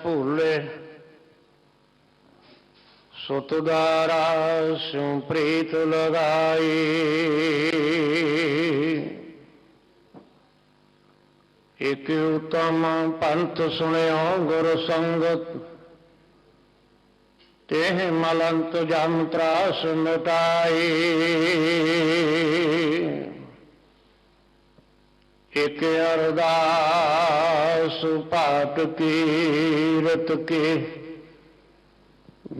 भूले सुतदारा स्यों प्रीत लगाई। एक उत्तम पंथ सुनियो गुरु संगत तेह मलंत जम त्रास मिटाई। एक अरदास पाठ कीरत के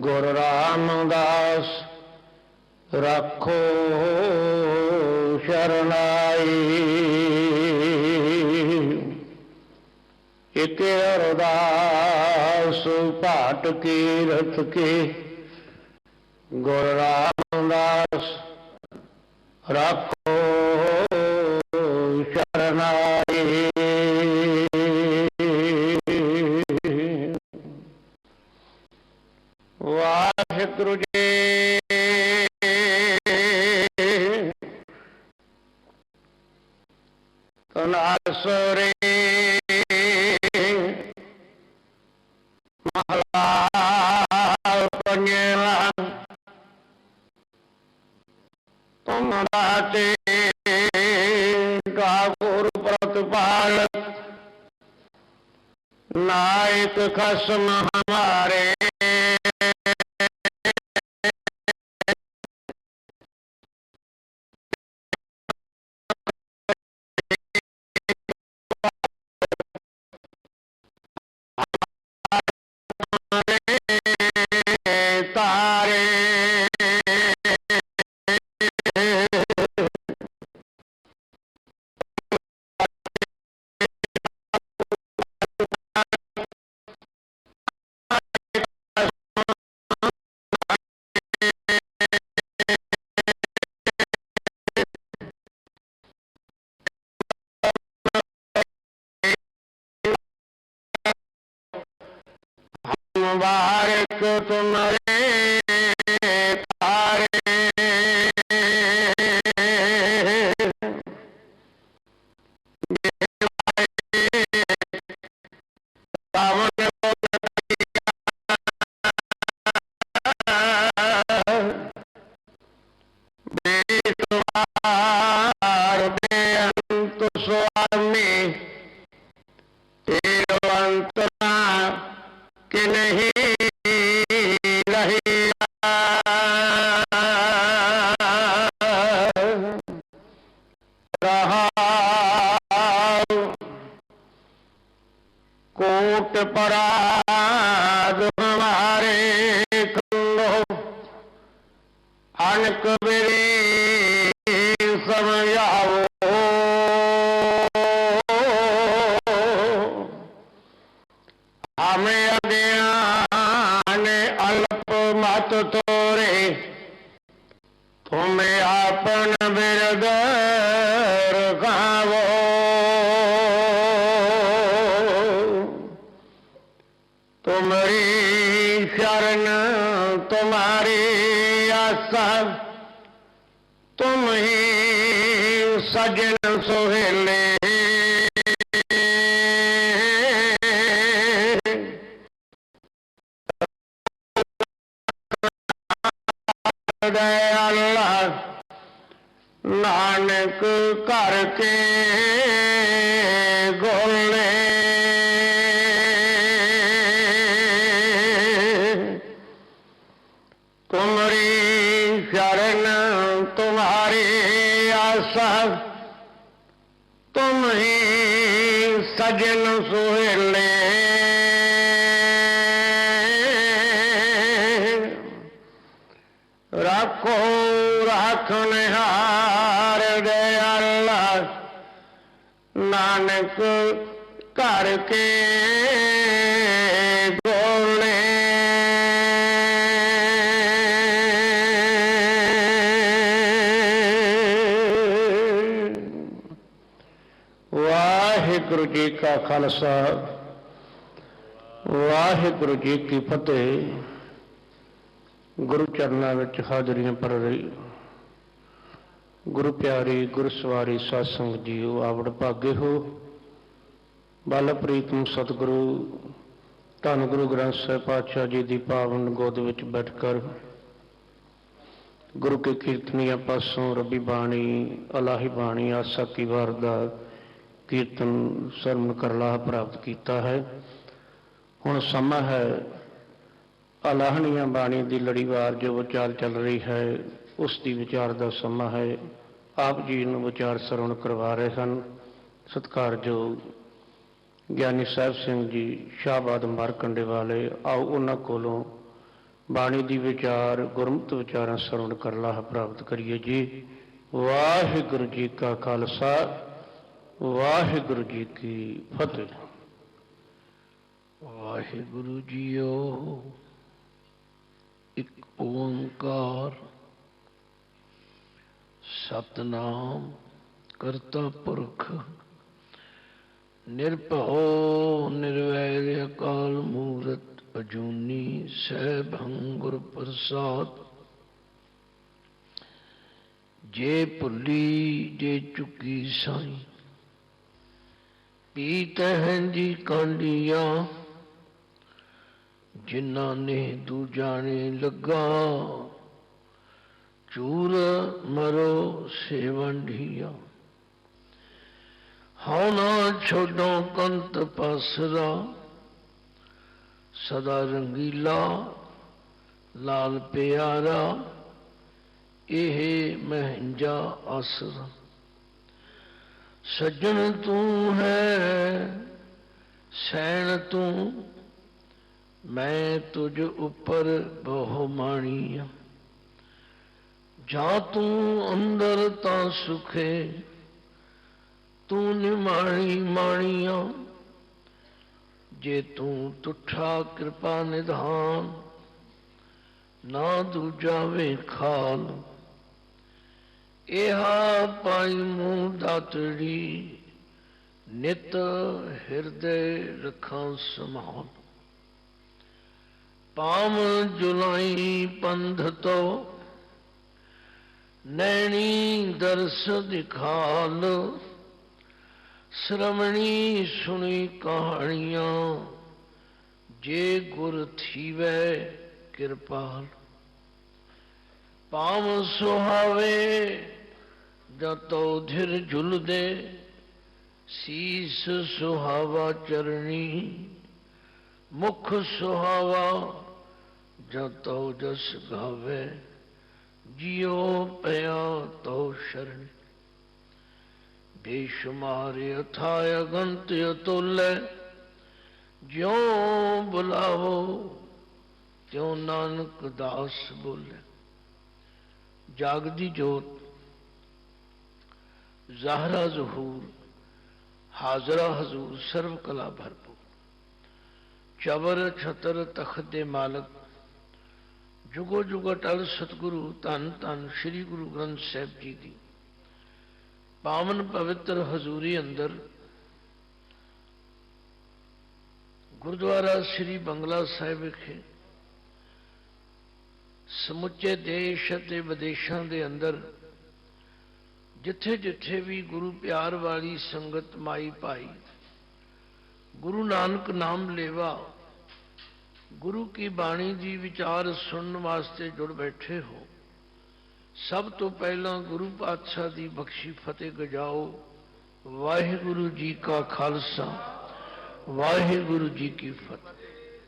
गुरु रामदास रखो शरणाई। एक अरदास पाठ कीरत के गुरु रामदास रखो शरणाई। वाहिगुरु जी तनासरे महला पंजेला तुम राते ठाकुर प्रतिपालक नायक खसम हमारे। मुबारक तुम्हारे तारे सावन बेसवार बेअंत स्वामी तेरवंतना कि नहीं रही रहा कोट पराग हमारे खंडो अनक बेरी समझाओ। हमें अज्ञान अल्प मत तोरे तुम्हें आपन बिरद रखावो। तुम्हारी शरण तुम्हारी आशा तुम ही सजन सोहेले। अल्लाह नानक करके गोले तुम्हारी शरण तुम्हारी आशा तुम ही सजन सुहेले। रखो रखनहार दे अल्लाह नानक करके गोले। वाहिगुरु जी का खालसा वाहिगुरु जी की फतेह। गुरु चरणों में हाजरियां भर रही गुरु प्यारी गुरु सवारी सत्संग जीओ आवड़ भागे हो। बल प्रीतम सतगुरु ਧੰਨ ਗੁਰੂ ਗ੍ਰੰਥ ਸਾਹਿਬ ਪਾਤਸ਼ਾਹ ਜੀ ਦੀ ਪਾਵਨ ਗੋਦ ਵਿੱਚ ਬੈਠ ਕਰ ਗੁਰੂ ਕੇ ਕੀਰਤਨੀਆਂ ਪਾਸੋਂ ਰੱਬੀ ਬਾਣੀ ਅਲਾਹੀ ਬਾਣੀ ਆਸਾ ਕੀ ਵਾਰ ਦਾ ਕੀਰਤਨ ਸਰਵਣ ਕਰ ਲਾਭ ਪ੍ਰਾਪਤ ਕੀਤਾ ਹੈ। ਹੁਣ ਸਮਾਂ ਹੈ ਅਲਾਹਣੀਆਂ ਬਾਣੀ ਦੀ ਲੜੀਵਾਰ ਜੋ ਵਿਚਾਰ ਚੱਲ ਰਹੀ ਹੈ ਉਸ ਦੀ ਵਿਚਾਰ ਦਾ ਸਮਾਂ ਹੈ। ਆਪ ਜੀ ਨੂੰ ਵਿਚਾਰ ਸਰਵਣ ਕਰਵਾ ਰਹੇ ਹਨ ਸਤਿਕਾਰਯੋਗ ਗਿਆਨੀ ਸਾਹਿਬ ਸਿੰਘ ਜੀ ਸ਼ਾਹਬਾਦ ਮਾਰਕੰਡੇ ਵਾਲੇ। ਆਓ ਉਹਨਾਂ ਕੋਲੋਂ ਬਾਣੀ ਦੀ ਵਿਚਾਰ ਗੁਰਮਤਿ ਵਿਚਾਰਾਂ ਸਰਵਣ ਕਰ ਲਾਭ ਪ੍ਰਾਪਤ ਕਰੀਏ ਜੀ। ਵਾਹਿਗੁਰੂ ਜੀ ਕਾ ਖਾਲਸਾ ਵਾਹਿਗੁਰੂ ਜੀ ਕੀ ਫਤਿਹ। ਵਾਹਿਗੁਰੂ ਜੀਓ ਇੱਕ ਓੰਕਾਰ ਸਤਨਾਮ ਕਰਤਾ ਪੁਰਖ ਨਿਰਭਉ ਨਿਰਵੈਰ ਅਕਾਲ ਮੂਰਤ ਅਜੂਨੀ ਸੈਭੰ ਗੁਰ ਪ੍ਰਸਾਦ। ਜੇ ਭੁੱਲੀ ਜੇ ਚੁੱਕੀ ਸਾਈ ਪੀਤਹਿ ਜੀ ਕਾਂਡੀਆਂ ਜਿਨ੍ਹਾਂ ਨੇ ਦੂਜਾਣੇ ਲੱਗਾ ਚੂਰ ਮਰੋ ਸੇਵੰਢੀਆਂ। ਹਉ ਨਾ ਛੋਡੋ ਕੰਤ ਪਾਸਰਾ ਸਦਾ ਰੰਗੀਲਾ ਲਾਲ ਪਿਆਰਾ ਇਹ ਮਹਿੰਜਾ ਆਸਰਾ। ਸੱਜਣ ਤੂੰ ਹੈ ਸੈਣ ਤੂੰ ਮੈਂ ਤੁਝ ਉੱਪਰ ਬਹੁ ਮਾਣੀਆ। ਜਾਂ ਤੂੰ ਅੰਦਰ ਤਾਂ ਸੁਖੇ ਤੂੰ ਨਿਮਾਣੀ ਮਾਣੀਆ। ਜੇ ਤੂੰ ਤੁਠਾ ਕਿਰਪਾ ਨਿਧਾਨ ਨਾ ਦੂਜਾ ਵੇਖਾਲ। ਇਹਾ ਪਾਈ ਮੂੰਹ ਦਾਤੜੀ ਨਿਤ ਹਿਰਦੇ ਰੱਖਾਂ ਸੰਭਾਲ। ਪਾਮ ਜੁਲਾਈ ਪੰਧ ਤੋ ਨੈਣੀ ਦਰਸ ਦਿਖਾਲ। ਸ਼੍ਰਵਣੀ ਸੁਣੀ ਕਹਾਣੀਆਂ ਜੇ ਗੁਰ ਥੀਵੈ ਕਿਰਪਾਲ। ਪਾਮ ਸੁਹਾਵੇ ਜਤੋ ਧਿਰ ਝੁਲਦੇ ਸੀਸ ਸੁਹਾਵਾ ਚਰਣੀ। ਮੁਖ ਸੁਹਾਵਾ ਜਤੋ ਜਸ ਗਾਵੇ ਜਿਉ ਪਿਆ ਤੋ ਸ਼ਰਣੀ। ਬੇਸ਼ੁਮਾਰ ਅਥਾਇ ਅਗੰਤ ਅਤੁੱਲੈ ਜਿਉ ਬੁਲਾਵੋ ਤਿਉ ਨਾਨਕ ਦਾਸ ਬੋਲੇ। ਜਾਗਦੀ ਜੋਤ ਜ਼ਾਹਰਾ ਜ਼ਹੂਰ ਹਾਜ਼ਰਾ ਹਜ਼ੂਰ ਸਰਵ ਕਲਾ ਭਰਪੂਰ। ਚਬਰ ਛਤਰ ਤਖਤ ਦੇ ਮਾਲਕ ਜੁਗੋ ਜੁਗ ਅਟਲ ਸਤਿਗੁਰੂ ਧੰਨ ਧੰਨ ਸ੍ਰੀ ਗੁਰੂ ਗ੍ਰੰਥ ਸਾਹਿਬ ਜੀ ਦੀ ਪਾਵਨ ਪਵਿੱਤਰ ਹਜ਼ੂਰੀ ਅੰਦਰ ਗੁਰਦੁਆਰਾ ਸ੍ਰੀ ਬੰਗਲਾ ਸਾਹਿਬ ਵਿਖੇ ਸਮੁੱਚੇ ਦੇਸ਼ ਅਤੇ ਵਿਦੇਸ਼ਾਂ ਦੇ ਅੰਦਰ ਜਿੱਥੇ ਜਿੱਥੇ ਵੀ ਗੁਰੂ ਪਿਆਰ ਵਾਲੀ ਸੰਗਤ ਮਾਈ ਭਾਈ ਗੁਰੂ ਨਾਨਕ ਨਾਮ ਲੇਵਾ ਗੁਰੂ ਕੀ ਬਾਣੀ ਦੀ ਵਿਚਾਰ ਸੁਣਨ ਵਾਸਤੇ ਜੁੜ ਬੈਠੇ ਹੋ, ਸਭ ਤੋਂ ਪਹਿਲਾਂ ਗੁਰੂ ਪਾਤਸ਼ਾਹ ਦੀ ਬਖਸ਼ੀ ਫਤਿਹ ਗਜਾਓ। ਵਾਹਿਗੁਰੂ ਜੀ ਕਾ ਖਾਲਸਾ ਵਾਹਿਗੁਰੂ ਜੀ ਕੀ ਫਤਿਹ।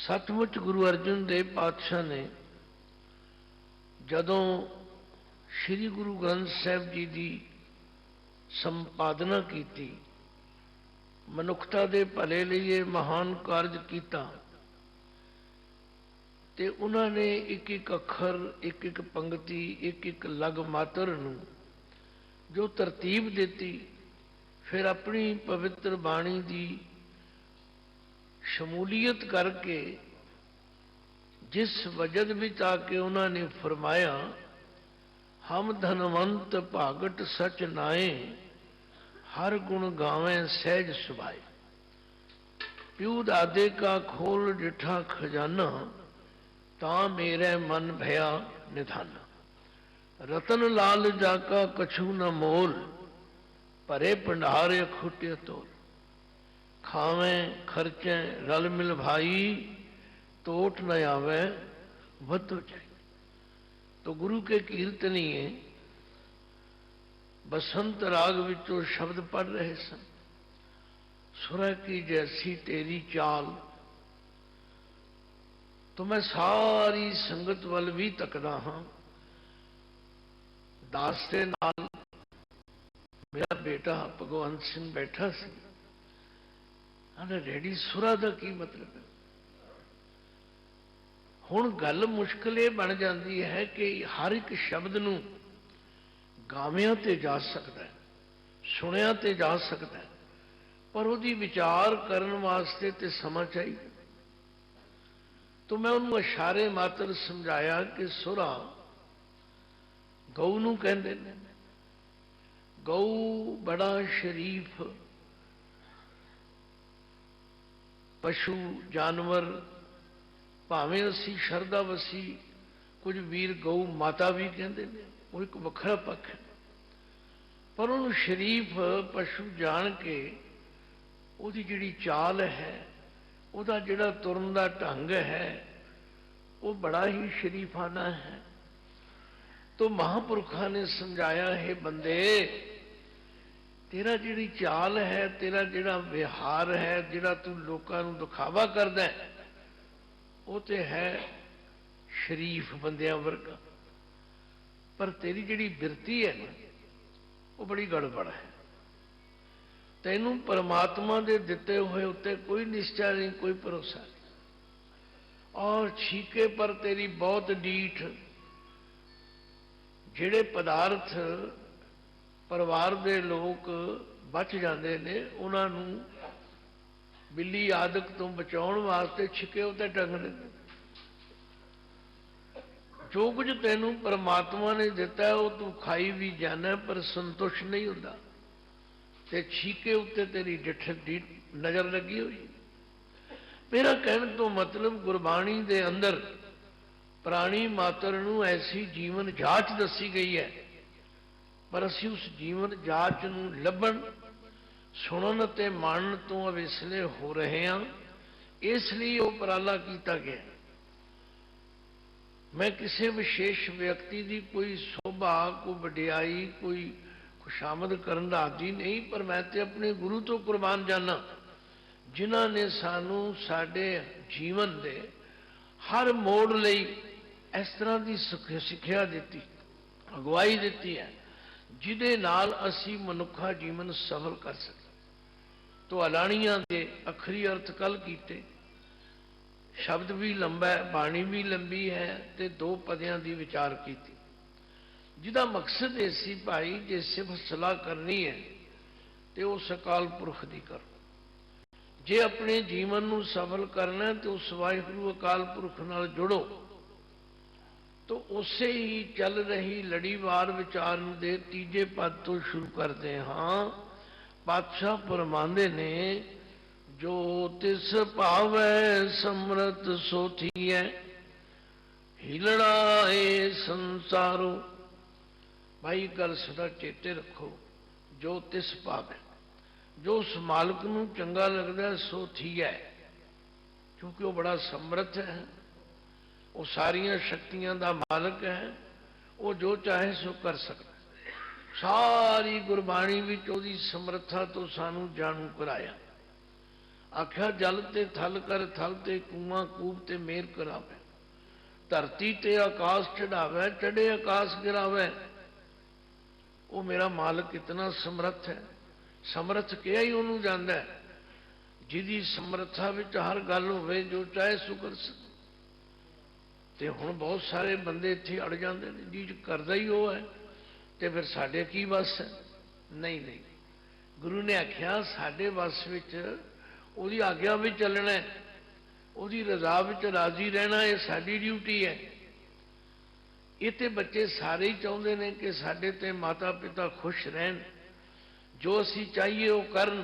ਸੱਚਮੁੱਚ ਗੁਰੂ ਅਰਜਨ ਦੇਵ ਪਾਤਸ਼ਾਹ ਨੇ ਜਦੋਂ ਸ੍ਰੀ ਗੁਰੂ ਗ੍ਰੰਥ ਸਾਹਿਬ ਜੀ ਦੀ ਸੰਪਾਦਨਾ ਕੀਤੀ, ਮਨੁੱਖਤਾ ਦੇ ਭਲੇ ਲਈ ਇਹ ਮਹਾਨ ਕਾਰਜ ਕੀਤਾ, ਤੇ ਉਹਨਾਂ ਨੇ ਇੱਕ ਇੱਕ ਅੱਖਰ, ਇੱਕ ਇੱਕ ਪੰਕਤੀ, ਇੱਕ ਇੱਕ ਲਗ ਮਾਤਰ ਨੂੰ ਜੋ ਤਰਤੀਬ ਦਿੱਤੀ, ਫਿਰ ਆਪਣੀ ਪਵਿੱਤਰ ਬਾਣੀ ਦੀ ਸ਼ਮੂਲੀਅਤ ਕਰਕੇ ਜਿਸ ਵਜਦ ਵਿੱਚ ਆ ਕੇ ਉਹਨਾਂ ਨੇ ਫਰਮਾਇਆ, ਹਮ ਧਨਵੰਤ ਭਾਗਟ ਸਚ ਨਾਏ ਹਰ ਗੁਣ ਗਾਵੇਂ ਸਹਿਜ ਸੁਭਾਏ। ਪਿਉ ਦਾਦੇ ਕਾ ਖੋਲ ਡਿਠਾ ਖਜ਼ਾਨਾ ਤਾਂ ਮੇਰੇ ਮਨ ਭਇਆ ਨਿਧਾਨਾ। ਰਤਨ ਲਾਲ ਜਾਕਾ ਕਛੂ ਨ ਮੋਲ ਭਰੇ ਭੰਡਾਰ ਖੁੱਟੇ ਤੋਲ। खावें खर्चें रल मिल भाई, टोट न आवे वधो जाए। तो गुरु के कीर्तनीय बसंत राग विचों शब्द पढ़ रहे सन। सुरह की जैसी तेरी चाल, तो मैं सारी संगत वल भी तकदा हाँ। दास दे नाल मेरा बेटा भगवंत सिंह बैठा सी, आंदा डैडी सुरा दा की मतलब है। हुण गल मुश्किल ये बन जाती है कि हर एक शब्द नूं गाविया ते जा सकता है, सुनिया ते जा सकता है, पर उसकी विचार करने वास्ते ते समा चाहिए। तो मैं उन्होंने इशारे मात्र समझाया कि सुरा गऊ नूं कहंदे ने। गऊ बड़ा शरीफ पशु जानवर, भावें असी शरदा वसी कुछ वीर गऊ माता भी कहते हैं, वो एक वखरा पक्ष है। पर उन्होंने शरीफ पशु जान के उसकी जिहड़ी चाल है, उसका जिहड़ा तुरन का ढंग है, वो बड़ा ही शरीफाना है। तो महापुरखा ने समझाया, है बंदे तेरा जिहड़ी चाल है, तेरा जिहड़ा विहार है, जिहड़ा तू लोकां नूं दिखावा करदा है, वो तो है शरीफ बंदियां वर्गा, पर तेरी जिहड़ी बिरती है ना, वो बड़ी गड़बड़ है। तैनूं परमात्मा दे दिते हुए उत्ते कोई निश्चय नहीं, कोई भरोसा नहीं, और छीके पर तेरी बहुत डीठ। जिहड़े पदार्थ परिवार दे लोग बच जाते हैं, उन्होंने बिल्ली आदक तो बचाने वास्ते छिके उत्ते टंग देते। जो कुछ तेनों परमात्मा ने दिता है वो तू खाई भी जाना, पर संतुष्ट नहीं होता, ते छीके उत्ते तेरी डिठ नजर लगी हुई। मेरा कहने तो मतलब गुरबाणी दे अंदर प्राणी मात्र नूं ऐसी जीवन जांच दसी गई है, पर असी उस जीवन जांच नूं लभण सुनन ते मानन तो अविसले हो रहे हैं, इसलिए वो उपराला किया गया। मैं किसी विशेष व्यक्ति की कोई शोभा, कोई वडियाई, कोई खुशामद करने का आदि नहीं, पर मैं तो अपने गुरु तो कुर्बान जाना, जिन्हों ने सानू साडे जीवन दे हर मोड़ लई इस तरह की सिक्ख्या दी, अगवाई दी है, जिदे नाल असी मनुखा जीवन सफल कर सकें। तो अलाणियां के अखरी अर्थ कल कीते, शब्द भी लंबा है, बाणी भी लंबी है, ते दो पदियां की विचार की, जिदा मकसद ये सी भाई जे सिर्फ सलाह करनी है तो उस अकाल पुरख की करो, जे अपने जीवन नूं सफल करना है तो उस वाहिगुरू अकाल पुरख नाल जुड़ो। तो उसे ही चल रही लड़ीवार विचार दे तीजे पद तो शुरू करते हाँ। पातशाह फरमांदे ने, जो तिस पावै समरथ सो थीए, हिलड़ा ए संसारो। भाई गल सदा चेते रखो, जो तिस पावै, जो उस मालिक नूं चंगा लगदा सो थीए, क्योंकि वो बड़ा समर्थ है, वो सारिया शक्तियां का मालिक है, वो जो चाहे सो कर सकता। सारी गुरबाणी विच ओहदी समर्था तो सानू जानू कराया। आख्या जल ते थल कर, थल ते कूआ, कूप ते मेर करावे, धरती ते आकाश चढ़ावे, चढ़े आकाश गिरावे। वो मेरा मालिक इतना समर्थ है। समर्थ किया ही उन्होंने जाता है, जिदी समर्था विच हर गल होवे, जो चाहे सो कर सके। तो हुण बहुत सारे बंदे इत्थे अड़ जाते हैं, जी करदा ही वो है, तो फिर साडे की बस है। नहीं नहीं, गुरु ने आख्या साडे बस विच ओहदी आग्या भी चलना है, ओहदी रजा विच राजी रहना, ये साडी ड्यूटी है। ये तो बच्चे सारे ही चाहते हैं कि साडे ते माता पिता खुश रहन, जो असी चाहिए वो करन,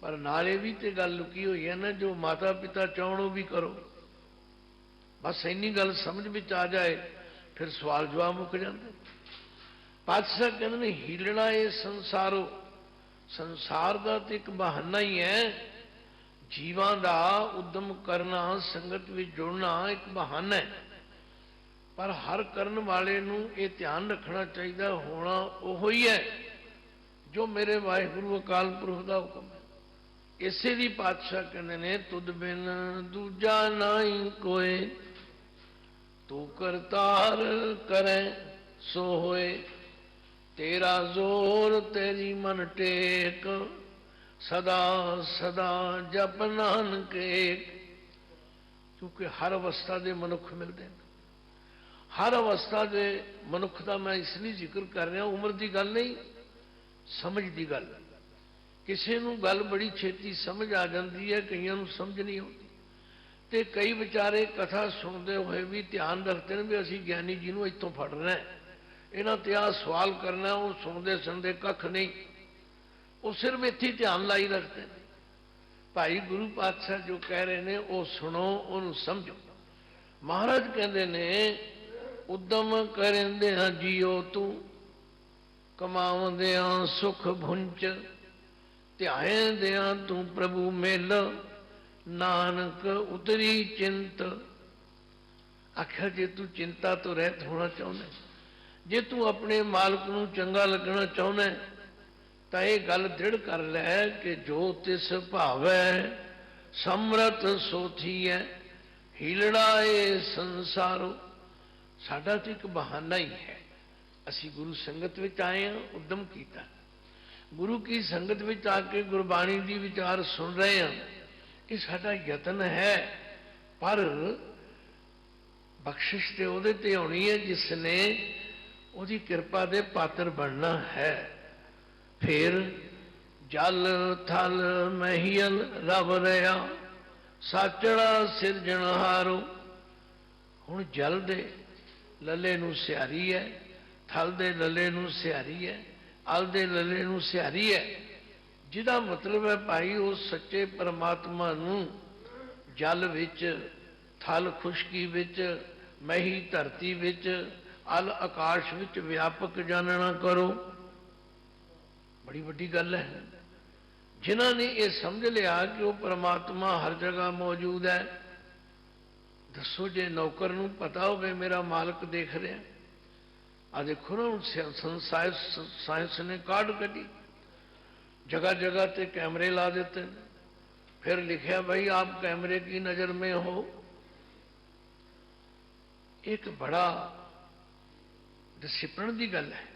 पर नाले भी तो गल लुकी हुई है ना, जो माता पिता चाहणो भी करो। बस इन्नी गल समझ में आ जाए, फिर सवाल जवाब मुक जाते। पातशाह कहते हैं हिलना ये संसारो, संसार का तो एक बहाना ही है ਜੀਵਾਂ ਦਾ ਉਦਮ ਕਰਨਾ, ਸੰਗਤ ਵਿੱਚ ਜੁੜਨਾ ਇੱਕ ਬਹਾਨਾ ਹੈ, ਪਰ ਹਰ ਕਰਨ ਵਾਲੇ ਨੂੰ ਇਹ ਧਿਆਨ ਰੱਖਣਾ ਚਾਹੀਦਾ ਹੋਣਾ ਉਹ ਹੀ ਹੈ ਜੋ ਮੇਰੇ ਵਾਹਿਗੁਰੂ ਅਕਾਲ ਪੁਰਖ ਦਾ ਹੁਕਮ ਹੈ। ਇਸੇ ਦੀ ਪਾਤਸ਼ਾਹ ਕਹਿੰਦੇ ਨੇ, ਤੁਧ ਬਿਨ ਦੂਜਾ ਨਾਹੀ ਕੋਏ, ਤੂੰ ਕਰਤਾਰ ਕਰੇ ਸੋ ਹੋਏ, ਤੇਰਾ ਜ਼ੋਰ ਤੇਰੀ ਮਨ ਟੇਕ, ਸਦਾ ਸਦਾ ਜਪ ਨਾਨਕ ਏਕ। ਕਿਉਂਕਿ ਹਰ ਅਵਸਥਾ ਦੇ ਮਨੁੱਖ ਮਿਲਦੇ ਨੇ, ਹਰ ਅਵਸਥਾ ਦੇ ਮਨੁੱਖ ਦਾ ਮੈਂ ਇਸ ਲਈ ਜ਼ਿਕਰ ਕਰ ਰਿਹਾ, ਉਮਰ ਦੀ ਗੱਲ ਨਹੀਂ, ਸਮਝ ਦੀ ਗੱਲ। ਕਿਸੇ ਨੂੰ ਗੱਲ ਬੜੀ ਛੇਤੀ ਸਮਝ ਆ ਜਾਂਦੀ ਹੈ, ਕਈਆਂ ਨੂੰ ਸਮਝ ਨਹੀਂ ਆਉਂਦੀ, ਤੇ ਕਈ ਵਿਚਾਰੇ ਕਥਾ ਸੁਣਦੇ ਹੋਏ ਵੀ ਧਿਆਨ ਰੱਖਦੇ ਨੇ ਵੀ ਅਸੀਂ ਗਿਆਨੀ ਜੀ ਨੂੰ ਇੱਥੋਂ ਫੜਨਾ, ਇਹਨਾਂ ਤੇ ਆਹ ਸਵਾਲ ਕਰਨਾ। ਉਹ ਸੁਣਦੇ ਕੱਖ ਨਹੀਂ, ਉਹ ਸਿਰਫ ਇੱਥੇ ਧਿਆਨ ਲਾਈ ਰੱਖਦੇ ਨੇ। ਭਾਈ ਗੁਰੂ ਪਾਤਸ਼ਾਹ ਜੋ ਕਹਿ ਰਹੇ ਨੇ ਉਹ ਸੁਣੋ, ਉਹਨੂੰ ਸਮਝੋ। ਮਹਾਰਾਜ ਕਹਿੰਦੇ ਨੇ, ਉਦਮ ਕਰਦਿਆਂ ਜੀਓ ਤੂੰ, ਕਮਾਉਂਦਿਆਂ ਸੁਖ ਭੁੰਚ, ਧਿਆਇਂਦਿਆਂ ਤੂੰ ਪ੍ਰਭੂ ਮਿਲ, ਨਾਨਕ ਉਤਰੀ ਚਿੰਤ। ਆਖਿਆ ਜੇ ਤੂੰ ਚਿੰਤਾ ਤੋਂ ਰਹਿਤ ਹੋਣਾ ਚਾਹੁੰਦਾ, ਜੇ ਤੂੰ ਆਪਣੇ ਮਾਲਕ ਨੂੰ ਚੰਗਾ ਲੱਗਣਾ ਚਾਹੁੰਦਾ, ਤਾਂ ਇਹ ਗੱਲ ਦ੍ਰਿੜ ਕਰ ਲੈ ਕਿ ਜੋ ਤਿਸ ਭਾਵੈ ਸਮਰਥ ਸੋਥੀਐ, ਹੀਲੜਾ ਏ ਸੰਸਾਰੋ। ਸਾਡਾ ਤਾਂ ਇੱਕ ਬਹਾਨਾ ਹੀ ਹੈ, ਅਸੀਂ ਗੁਰੂ ਸੰਗਤ ਵਿੱਚ ਆਏ ਹਾਂ, ਉਦਮ ਕੀਤਾ, ਗੁਰੂ ਕੀ ਸੰਗਤ ਵਿੱਚ ਆ ਕੇ ਗੁਰਬਾਣੀ ਦੀ ਵਿਚਾਰ ਸੁਣ ਰਹੇ ਹਾਂ, ਇਹ ਸਾਡਾ ਯਤਨ ਹੈ। ਪਰ ਬਖਸ਼ਿਸ਼ ਤੇ ਉਹਦੇ ਤੇ ਹੋਣੀ ਹੈ ਜਿਸ ਨੇ ਉਹਦੀ ਕਿਰਪਾ ਦੇ ਪਾਤਰ ਬਣਨਾ ਹੈ। ਫਿਰ ਜਲ ਥਲ ਮਹੀਲ ਰਵ ਰਿਆ, ਸਾਚੜਾ ਸਿਰਜਣਹਾਰੋ। ਹੁਣ ਜਲ ਦੇ ਲੱਲੇ ਨੂੰ ਸਿਹਾਰੀ ਹੈ, ਥਲ ਦੇ ਲੱਲੇ ਨੂੰ ਸਿਹਾਰੀ ਹੈ, ਅਲ ਦੇ ਲੱਲੇ ਨੂੰ ਸਿਹਾਰੀ ਹੈ, ਜਿਹਦਾ ਮਤਲਬ ਹੈ ਭਾਈ ਉਸ ਸੱਚੇ ਪਰਮਾਤਮਾ ਨੂੰ ਜਲ ਵਿੱਚ, ਥਲ ਖੁਸ਼ਕੀ ਵਿੱਚ, ਮਹੀ ਧਰਤੀ ਵਿੱਚ, ਅਲ ਆਕਾਸ਼ ਵਿੱਚ ਵਿਆਪਕ ਜਾਣਨਾ ਕਰੋ। ਬੜੀ ਵੱਡੀ ਗੱਲ ਹੈ। ਜਿਨ੍ਹਾਂ ਨੇ ਇਹ ਸਮਝ ਲਿਆ ਕਿ ਉਹ ਪਰਮਾਤਮਾ ਹਰ ਜਗ੍ਹਾ ਮੌਜੂਦ ਹੈ, ਦੱਸੋ ਜੇ ਨੌਕਰ ਨੂੰ ਪਤਾ ਹੋਵੇ ਮੇਰਾ ਮਾਲਕ ਦੇਖ ਰਿਹਾ, ਆ ਦੇਖੋ ਨਾ ਹੁਣ ਸਾਇੰਸ ਨੇ ਕਾਢ ਕੱਢੀ, जगह जगह ते कैमरे ला देते, फिर लिखा भाई आप कैमरे की नजर में हो। एक बड़ा डिसिप्लिन की गल है।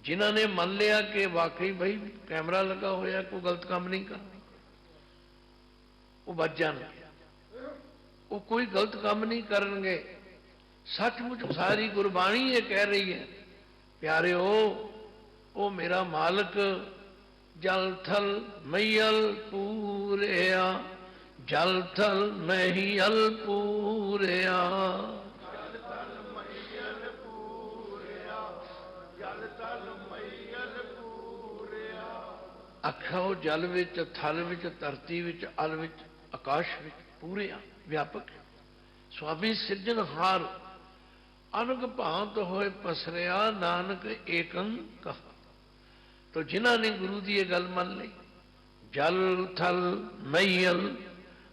जिन्हों ने मान लिया कि वाकई भाई कैमरा लगा होया, कोई गलत काम नहीं करना, वो बच जाएंगे, वो कोई गलत काम नहीं करेंगे। सचमुच सारी गुरबाणी ये कह रही है, प्यारे हो ओ मेरा मालक जल थल मैयल पूरिया, जल थल मैयल पूरिया, आखा वो जल विच, थल विच, धरती विच, अल विच, आकाश विच पूरिया व्यापक। स्वामी सिरजनहार अनग भांत होए पसरिया, नानक एकं कहा। तो जिन्हों ने गुरु की यह गल मान ली, जल थल मैयल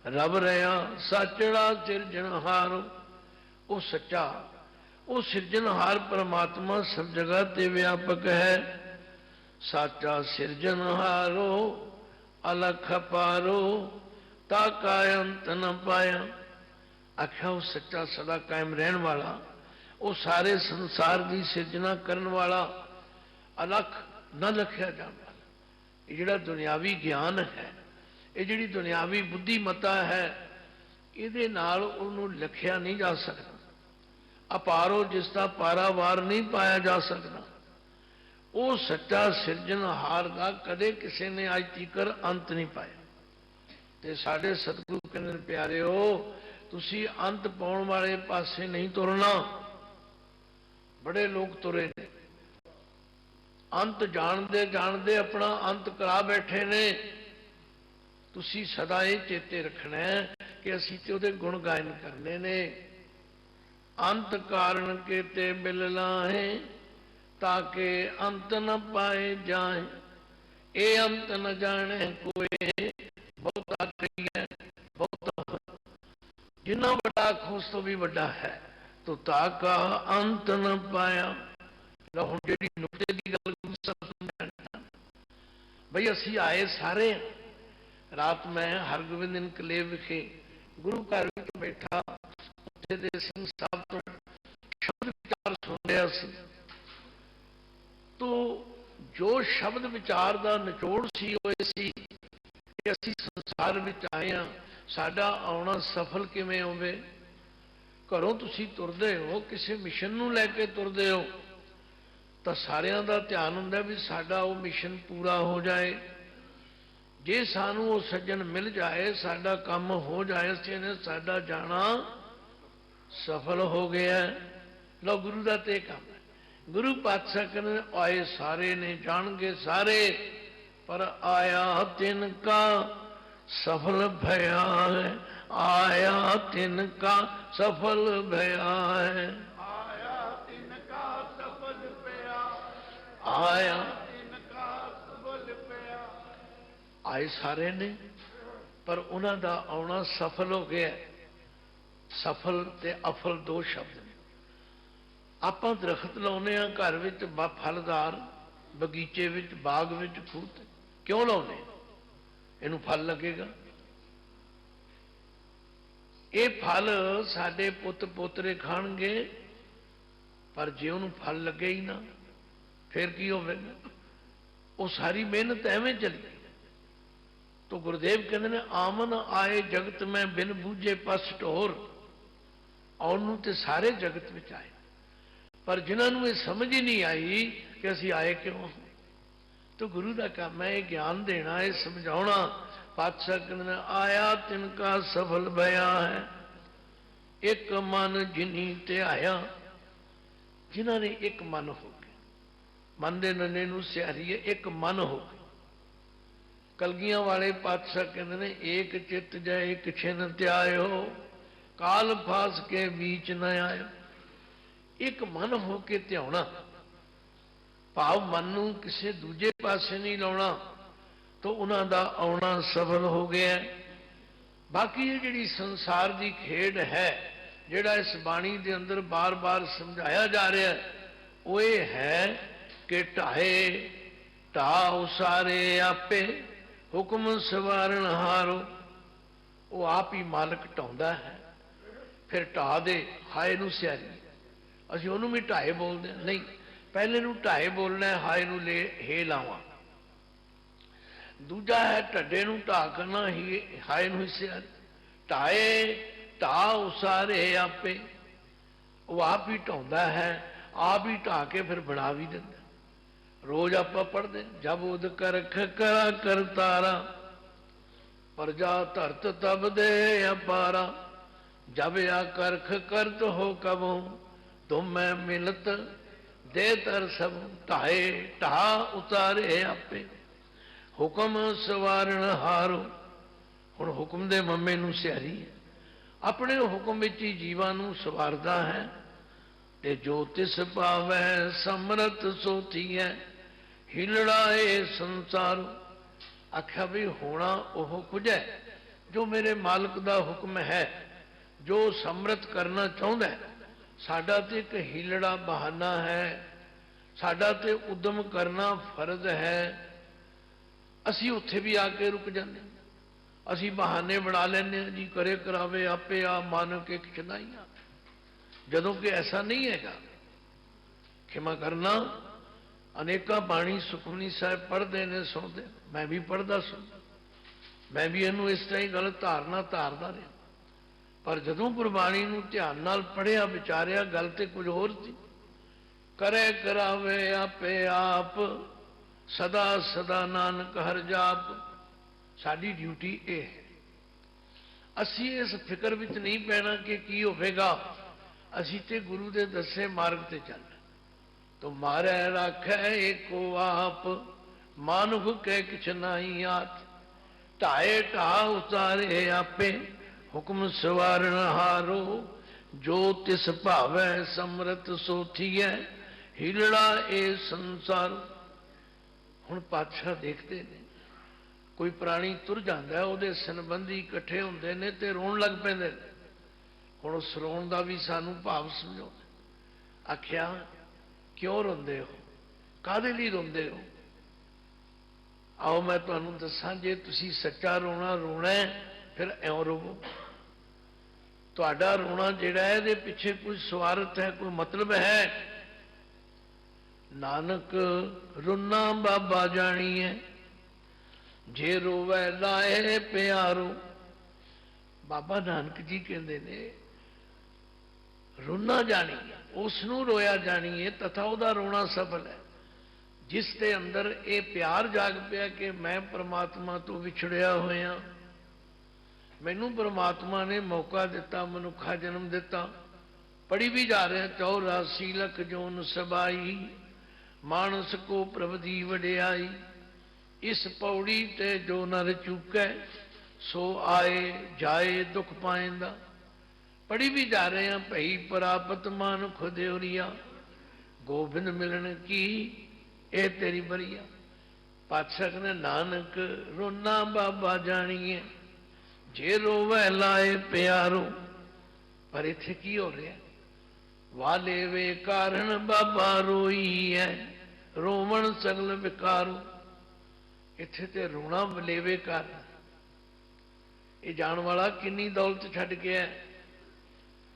रब रहा साचड़ा सिरजनहार, वो सच्चा वो सिरजनहार परमात्मा सब जगह ते व्यापक है। साचा सिरजनहारो अलख पारो, ताका अंत न पाया। आख्या वो सच्चा सदा कायम रहने वाला, वो सारे संसार की सिरजना करने वाला, अलख न लखिया जाने वाला। ये जिहड़ा दुनियावी ज्ञान है, ये जिहड़ी दुनियावी बुद्धिमता है, इहदे नाल उहनूं लखिया नहीं जा सकता। अपारो जिसका पारावार नहीं पाया जा सकता। वो सच्चा सिरजनहार का कदे किसी ने अज तीकर अंत नहीं पाया। ते साडे सतगुरु कहंदे ने, प्यारे हो तुसी अंत पाउण वाले पासे नहीं तुरना। बड़े लोग तुरे ने, अंत जानते जानते अपना अंत करा बैठे ने। तुसी सदा ये चेते रखना है कि असीं ते उहदे गुण गायन करने ने। अंत कारण के ते मिल लाहे, ताके अंत न पाए जाए। ए अंत न जाने कोई, बहुत कही है बहुत, जिन्ना बड़ा आखो उस तो भी बड़ा है, तो ताका अंत न पाया। लो हुण जिहड़ी नुकते की गल गुरु साहब समझाना, बई असी आए सारे, रात मैं हरगोबिंद इनकलेव विखे गुरु घर विच बैठा, उत्थे दे सिंह साहब तो शब्द विचार सुन रहा सी। तो जो शब्द विचार का निचोड़ सी होए सी कि असी संसार विच आए हाँ, साडा आउणा सफल किवें होवे। घरों तुसी तुरदे हो, किसी मिशन नूं लैके तुरदे हो, तो सारिਆਂ ਦਾ ध्यान हुंदा भी साडा वो मिशन पूरा हो जाए। जे सानू वो सज्जन मिल जाए, साडा काम हो जाए, असीं ने साडा जाना सफल हो गया। लो गुरु का तो काम है। गुरु पातशाह कहने आए सारे ने, जान गए सारे, पर आया तिनका सफल भया है, आया तिनका सफल भया है, आया तिनका सफल पिया, आया तिनका सफल पिया। आए सारे ने, पर उन्हों का आना सफल हो गया। सफल ते अफल दो शब्द ने। आप दरखत लाने घर विच फलदार, बगीचे विच, बाग विच, खूह ते, क्यों लाने? इनू फल लगेगा। ये फल साडे पुत पोतरे खाणगे, पर जे उन्होंने फल लगे ही ना, फिर की होवेगा? वो सारी मेहनत एवें चली। तो गुरुदेव कहते हैं आमन आए जगत में बिन बूझे पस ढोर। आउण ते सारे जगत में आए, पर जिन्होंने ये समझ ही नहीं आई कि असी आए क्यों। तो गुरु का काम है ज्ञान देना, है समझाना। पातशाह कहते आया तिनका सफल भया है, एक मन जिनी ते आया। जिन्होंने एक मन हो गए, मन के नन्हे नूं सियारी है, एक मन हो गए। कलगियां वाले पातशाह कहते हैं एक चित जय एक छिन त्यायो, काल फास के बीच न आयो। एक मन हो के ध्याना, भाव मन नूं किसी दूजे पासे नहीं लाउणा, तो उन्हों का आउणा सफल हो गया। बाकी ये जिहड़ी संसार की खेड है, जिहड़ा इस बाणी के अंदर बार बार समझाया जा रहा है, वो ये है कि ढाए ढा उसारे आपे, हुक्म सवारण हारो। वो आप ही मालक ढाउंदा है, फिर ढा दे हाए नूं सियारी। असीं उहनूं भी ढाए बोलते हैं, नहीं, पहले नूं ढाए बोलना है, हाए नूं ले हे लावां। दूजा है ढड्डे नूं ढा करना, ही हाए नूं सियारी। ढाए ढा उसारे आपे, वो आप ही ढाउंदा है, आप ही ढा के फिर बना भी दिंदा। रोज आप पढ़ते जब उद करख करा कर तारा, प्रजा धरत तब दे अपारा। जब या करख करत हो कबो, तुम मैं मिलत दे तर सब। ढाए ढा उतारे आपे, हुक्म सवारण हारो। हुण हुक्म दे मम्मे नूं सियारी है, अपने हुक्म विच ही जीवां नूं सवारदा है। ते जो तिस पावै समरथ सोती है, हिलड़ा ए संसार। आख्या भी होना ओह कुछ है जो मेरे मालिक का हुक्म है, जो समरथ करना चाहता है। साडा ते एक हिलड़ा बहाना है, साडा ते उद्यम करना फर्ज है। असी उत्थे भी आके रुक जाते, असी बहाने बना लेने जी, करे करावे आपे आ मान के खिचनाइया। जदों कि ऐसा नहीं हैगा। क्षमा करना, अनेका बाणी सुखमनी साहब पढ़ते ने सुनते, मैं भी पढ़ता सुन, मैं भी इनू इस तरह गल धारना धारदा रहा। पर जदों गुरबाणी नूं ध्यान नाल पढ़िया विचारिया, गल ते कुछ होर सी। करे करावे आपे आप, सदा सदा नानक हर जाप। साडी ड्यूटी ये है। असी इस फिक्र विच नहीं पैना कि की होवेगा, असी ते गुरु दे दसे मार्ग ते चलना। तो मारे राखै एको आप, मानुख कै किछ नाई आत। ढाए ढा उतारे आपे, हुक्म सवारण हारो। जो तिस भावै समरथ सोठिए, हिलड़ा ए संसार। हुण पातशाह देखते ने कोई प्राणी तुर जाता है, ਉਹਦੇ ਸੰਬੰਧੀ ਇਕੱਠੇ ਹੁੰਦੇ ਨੇ ਤੇ ਰੋਣ ਲੱਗ ਪੈਂਦੇ ਨੇ। ਹੁਣ ਉਸ ਰੋਣ ਦਾ ਵੀ ਸਾਨੂੰ ਭਾਵ ਸਮਝੋ। ਆਖਿਆ ਕਿਉਂ ਰੋਂਦੇ ਹੋ, ਕਾਹਦੇ ਲਈ ਰੋਂਦੇ ਹੋ? आओ मैं तुहानू दसां, जे तुसी सच्चा रोना रोना है फिर इउं रोवो। तुहाडा रोना जिहड़ा है इहदे पिछे कोई स्वार्थ है, कोई मतलब है। नानक रुना बाबा जानी है, जे रोवै लाए प्यारो। बाबा नानक जी कहते ने रुना जानी, उसनू रोया जानी है, तथा उहदा रोना सफल है। जिस दे अंदर ये प्यार जाग पिया कि मैं परमात्मा तो विछड़िया होया, मैनू परमात्मा ने मौका दिता, मनुखा जन्म दिता। पढ़ी भी जा रहे हैं 84 लख जोन सबाई, मानस को प्रभ दी वडियाई। इस पौड़ी ते जो नर चूकै, सो आए जाए दुख पाएंदा। पढ़ी भी जा रहे हैं भई प्रापत मान खुदेरिया, गोबिंद मिलन की ए तेरी बरिया। पातशाह ने नानक रोना बाबा जानिए, जे रोवै लाए प्यारो। पर इत्थे की हो रहा? वाले वे कारण बाबा रोई है, रोवण सगल विकारो। इत्थे ते रोना वलेवे कारण। ये जान वाला किन्नी दौलत छड्ड गया,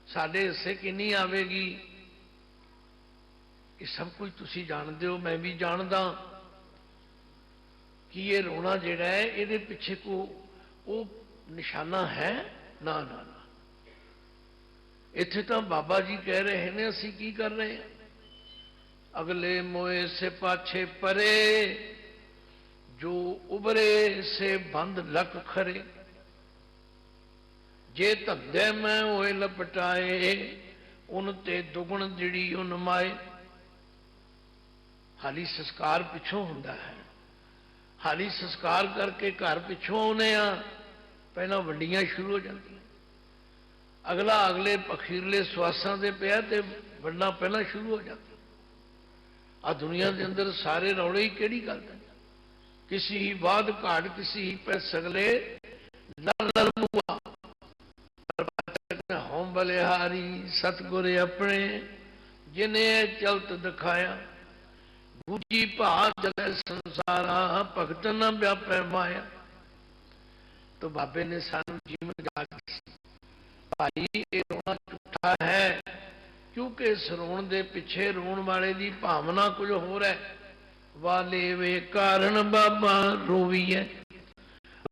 साडे हिस्से किन्नी आवेगी, ये सब कुछ तुसी जानते हो, मैं भी जानदा कि ये रोना जिहड़ा है इहदे पिछे को वो निशाना है ना ना ना। इत्थे तो बाबा जी कह रहे हैं असी की कर रहे हैं, अगले मोए से पाछे परे, जो उबरे से बंद लक खरे। जे धंधे में होए लपटाए, उन ते दुगुण जिड़ी उन माए। हाली संस्कार पिछों हुंदा है, हाली संस्कार करके घर पिछों आने पहला वंडियां शुरू हो जाती, अगला अगले अखीरले स्वासां दे पिया ते वंडा पहला शुरू हो जाता। आ दुनिया के अंदर सारे रौले ही केड़ी गल है? किसी ही बाद घाट किसी ही पे सगले लर लर मुआ। होम बलिहारी सतगुर अपने, जिन्हें चलत दिखाया। गुजी भा जले संसारा, भगत न व्यापै माया। तो बाबे ने सानू जीवन जाग भाई ये रोना झूठा है, क्योंकि इस रोण दे पिछे रोण वाले की भावना कुछ होर है। वाले वे कारण बाबा रोवी है,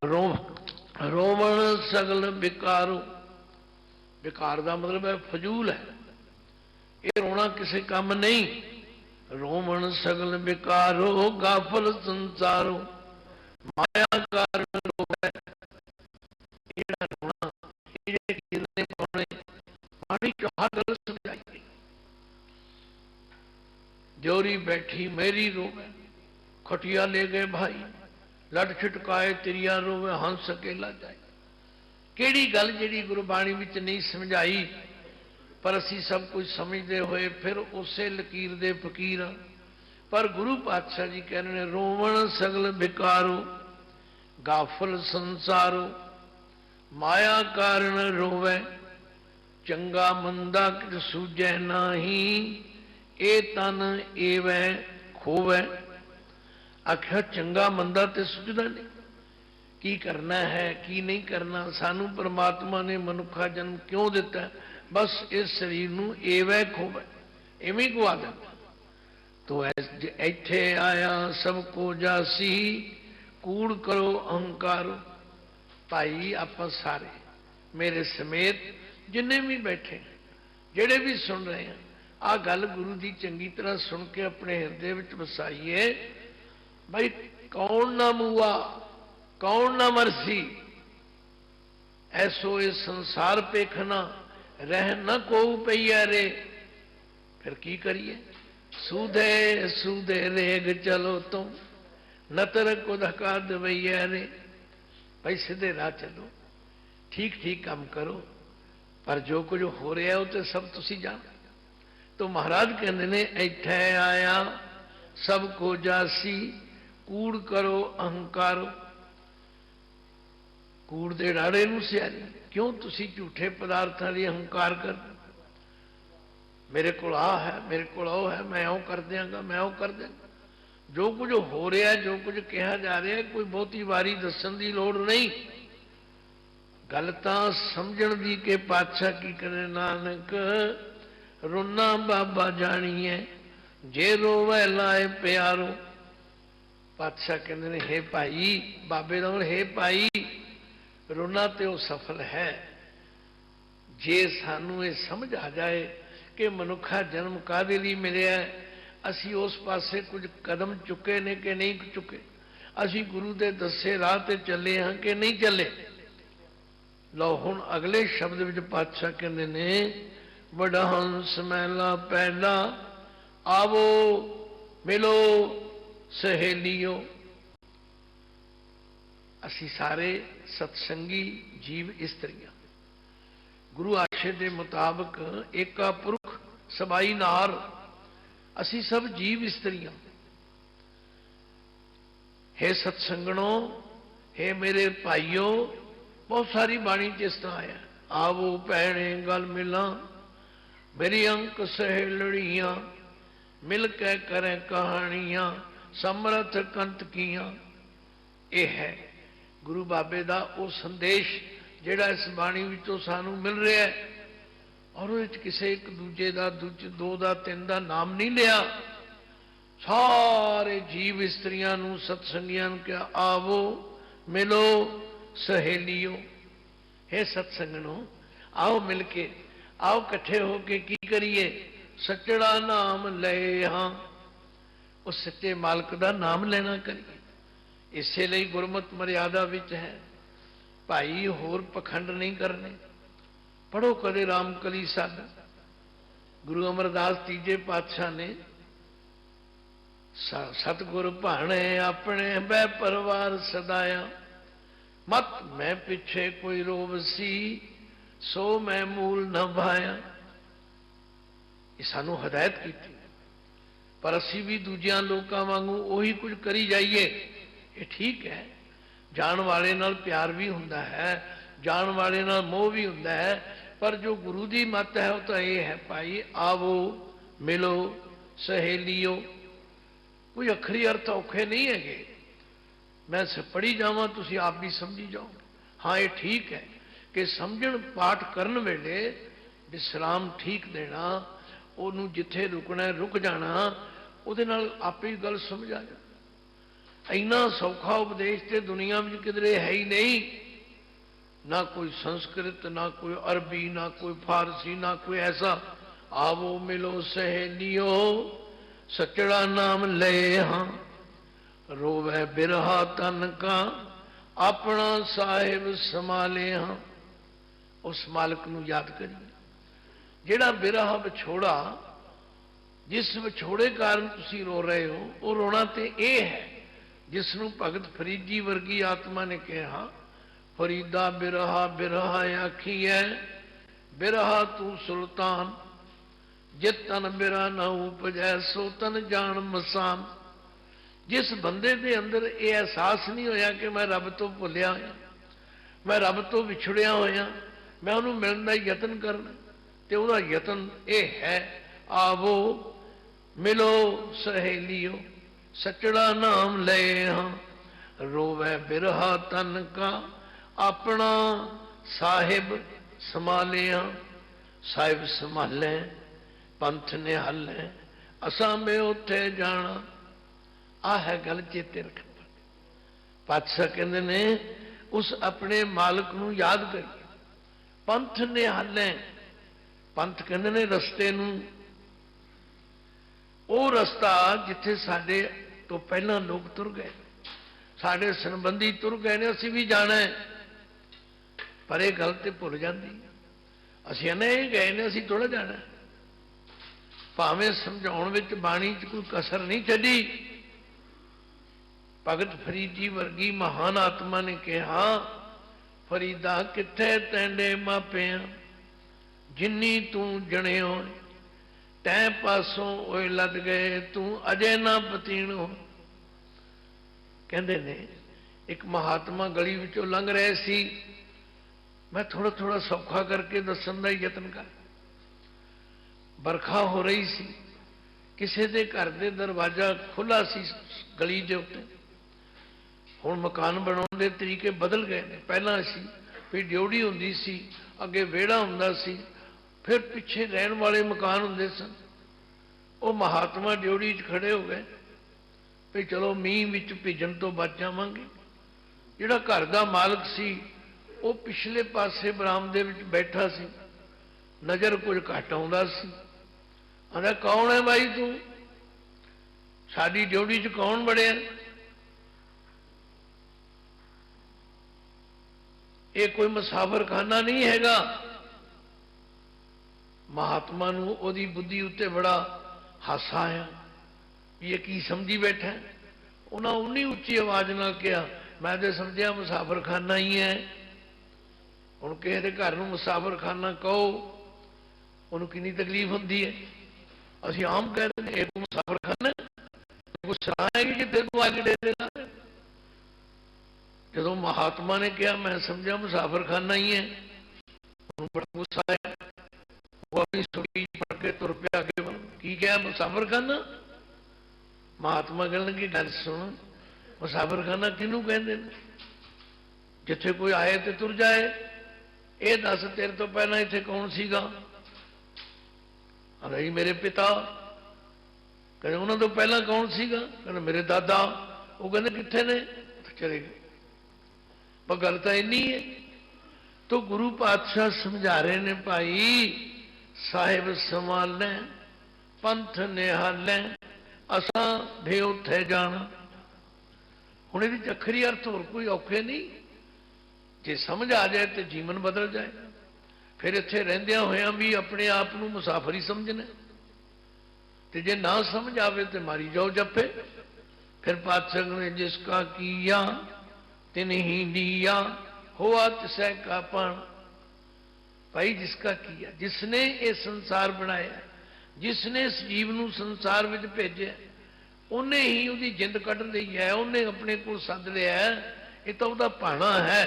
रोवण सगल विकारो। विकार का मतलब है फजूल है, ये रोना किसी काम नहीं। रोमन सगल विकारो, गाफल संसारो, माया कारण रोवै। रोना पानी चो हर गल समझाई गई। जोरी बैठी मेरी रोवे, खटिया ले गए भाई, लट छिटकाए तिरिया रोवे, हंस अकेला जाए। केड़ी गल जिहड़ी गुरबाणी विच नहीं समझाई, पर असी सब कुछ समझते हुए फिर उसे लकीर दे फकीर। पर गुरु पातशाह जी कह रहे हैं रोवण सगल विकारो, गाफल संसारो, माया कारण रोवै। चंगा मंदा कित सूझै नाही, ए तन एवै खोवै। आख्या चंगा मंदा ते सुझदा नहीं, की करना है की नहीं करना। सानू परमात्मा ने मनुखा जन्म क्यों दिता है? बस इस शरीर नू एवै खोवै, इवें गवा देता। तो इत्थे आया सबको जासी, कूड़ करो अहंकारो। भाई आप सारे मेरे समेत जिन्ने भी बैठे, जेड़े भी सुन रहे हैं, आ गल गुरु की चंगी तरह सुन के अपने हिरदे विच वसाइए। भाई कौन ना मुआ, कौन ना मरसी, ऐसो इस संसार पेखना, रह न को पईया रे। फिर की करिए? सूधे सूधे रेग चलो तुम, नतर को धका दवैया रे। भाई सीधे राह चलो, ठीक ठीक काम करो, पर जो कुछ हो रहा है वो तो सब तुसी जान। तो महाराज कहते ने इत्थे आया सबको जासी, कूड़ करो अहंकारो। कूड़ दे डाड़े नूं सियारी, क्यों तुसी झूठे पदार्थां ਲਈ हंकार कर, मेरे को आ है, मेरे को ਉਹ है, मैं ਉਹ कर ਦਿਆਂਗਾ, मैं ਉਹ कर ਦਿਆਂਗਾ। जो कुछ हो रहा है, जो कुछ कहा जा रहा है, कोई बहुती वारी दसन की लोड़ नहीं। गल तां समझण दी के पातशाह की करे नानक, रोना बाबा जानिए जे रोवे लाए प्यारो। पातशाह कहते ने हे भाई, बाबे का हे भाई, रोना तो सफल है जे सानू ये समझ आ जाए कि मनुखा जन्म काहदे लई मिलिया, असी उस पासे कुछ कदम चुके ने कि नहीं चुके, असी गुरु के दसे राह ते चले हाँ कि नहीं चले। लो हुण अगले शब्द विच पातशाह कहते ने, बड़ा हंस मैला पहला आवो मिलो सहेलियो। असी सारे सत्संगी जीव इस्त्रियां, गुरु आशे के मुताबिक एका पुरख सबाई नार, असी सब जीव इस्त्रियां। हे सत्संगणों, हे मेरे भाइयों, बहुत सारी बाणी च इस तरह आया, आवो भैणे गल मिला मेरी अंक सहेलड़ियां, मिल के करें कहानियां समर्थ कंत कियां। यह है गुरु बाबे का वो संदेश जिहड़ा इस बाणी विचों सानू मिल रहा है। और वो किसी एक दूजे का दो का तीन का नाम नहीं लिया, सारे जीव इस्त्रियां नू सत्संगियां नू क्या आवो मिलो सहेलियो। हे सत्संगणो, आओ मिल के, आओ कट्ठे होके की करिए, सचड़ा नाम ले हाँ, उस सच्चे मालक का नाम लेना करिए। इसे लिए गुरमत मर्यादा विच है भाई, होर पखंड नहीं करने। पढ़ो कदे राम कली साध। गुरु अमरदास तीजे पातशाह ने सतगुर भाणे अपने बै परिवार सदाया, मत मैं पिछे कोई रोब सी सो मैं मूल न भाया। ये सानू हदायत की, पर असी भी दूजिया लोगों वांगू उही कुछ करी जाइए, ये ठीक है। जान वाले नाल प्यार भी हुंदा है, जान वाले नाल मोह भी हुंदा है, पर जो गुरु की मत है वो तो ये है भाई, आवो मिलो सहेलियो। कोई अखरी अर्थ औखे नहीं है, मैं पढ़ी जावा तुसी आप भी समझी जाओ। हाँ, ये ठीक है कि समझण पाठ करन वेले विश्राम ठीक देना, ओनू जिथे रुकना रुक जाना, उहदे नाल आपे ही गल समझ आ जाए। इन्ना सौखा उपदेश ते दुनिया में किधरे है ही नहीं, ना कोई संस्कृत, ना कोई अरबी, ना कोई फारसी, ना कोई ऐसा। आवो मिलो सहेलियो सचड़ा नाम ले हाँ, रोवे बिरहा तन का अपना साहिब संभाले हाँ। उस मालिक नू याद करिए जिहड़ा बिरहा विछोड़ा, जिस विछोड़े कारण तुसी रो रहे हो, वो रोना तो यह है जिसनू भगत फरीद जी वर्गी आत्मा ने कहा, फरीदा बिरहा बिरहा आखी है, बिरहा तू सुल्तान, जित तन बिरा न उपजै सो तन जान मसान। जिस बंदे के अंदर यह एहसास नहीं होया कि मैं रब तो भुलिया होया, मैं रब तो विछड़िया होया, मैं उन्होंने मिलने का यतन करना, तो वह यतन यह है, आवो मिलो सहेलियो सचड़ा नाम ले हाँ, रोवे बिरहा तन का अपना साहिब संभाले हाँ। साहिब संभाले पंथ ने हले, असा में उथे जाना। आ है गल चेते रख। पातशाह कहते ने उस अपने मालिक नू याद करिए। पंथ ने हले, पंथ कहते ने रस्ते नू, वो रस्ता जिथे साडे तो पहला लोग तुर गए, साडे संबंधी तुर गए ने, असी भी जाना है, पर यह गल तो भुल जाती। असी नहीं गए ने, असी थोड़ा जाना है। भावें समझाउण विच बाणी च कोई कसर नहीं छड्डी। भगत फरीद जी वर्गी महान आत्मा ने कहा, फरीदा किथे तैंडे मापिया, जिन्नी तू जणियो तै पासों ओए लद गए, तू अजे ना पतीणो। कहते ने एक महात्मा गली विचों लंघ रहे सी, मैं थोड़ा थोड़ा सौखा करके दसन का यतन कर। बरखा हो रही सी, किसी के घर के दरवाजा खुला सी गली के उत्ते। हुण मकान बनाने के तरीके बदल गए ने। पहला सी भी ड्योड़ी हुंदी सी, अगे वेड़ा हुंदा सी, फिर पिछे रहन वाले मकान हुंदे सन। वो महात्मा ड्योड़ी च खड़े हो गए भी चलो मींह विच भीजण तो बच जावांगे। जिहड़ा घर का मालक सी वो पिछले पासे बरामदे विच बैठा सी, नज़र कुछ घट आउंदा सी। आंदा कौन है भाई तू, साडी ड्योड़ी च कौन बड़िया? ये कोई मुसाफर खाना नहीं हैगा। महात्मा नूं ओदी बुद्धि उत्ते बड़ा हासा आया, ये की समझी बैठा है। उन्हें उन्नी उच्ची आवाज नाल कहा, मैं तो समझिया मुसाफर खाना ही है। हुण किसी के घर नूं मुसाफर खाना कहो उन्होंने कितनी तकलीफ होती है। असीं आम कह रहे हैं एक मुसाफर खाना कुछ सलाह है कि तेरे को आके डेरे ला। जो महात्मा ने कहा मैं समझा मुसाफर खाना ही है, बड़ा गुस्सा आया। वो अपनी सुनी पढ़ के तुर पे आगे की क्या मुसाफर खाना? महात्मा कहने की गल सुन, मुसाफर खाना किनू कहते हैं? जिथे कोई आए तो तुर जाए। ये दस तेरे तो पहला इत्थे कौन सीगा? अरे मेरे पिता। कहते उन्होंने तो पहला कौन सीगा? कहते मेरे दादा। वो कहते कितने ने? तो चले गए। पर गल तो इन्नी है। तो गुरु पातशाह समझा रहे ने भाई साहिब संभालें पंथ निहालें असा दे उत्थे जाना। हुण इहदे अखरी अर्थ होर कोई औखे नहीं। जे समझ आ जाए तो जीवन बदल जाए। फिर इत्थे रहिंदियां होइयां भी अपने आप नूं मुसाफर ही समझना, ते जे ना समझ आवे तो मारी जाओ जप्पे। फिर पातशाह ने जिसका किया तिन ही लिया हुआ तिसै का पाण। भाई जिसका किया, जिसने ये संसार बनाया, जिसने इस जीव नूं संसार में भेजे, उन्हें ही उसकी जिंद कढ़ ली है, उन्हें अपने को सद लिया है। ये तो उसका भाना है।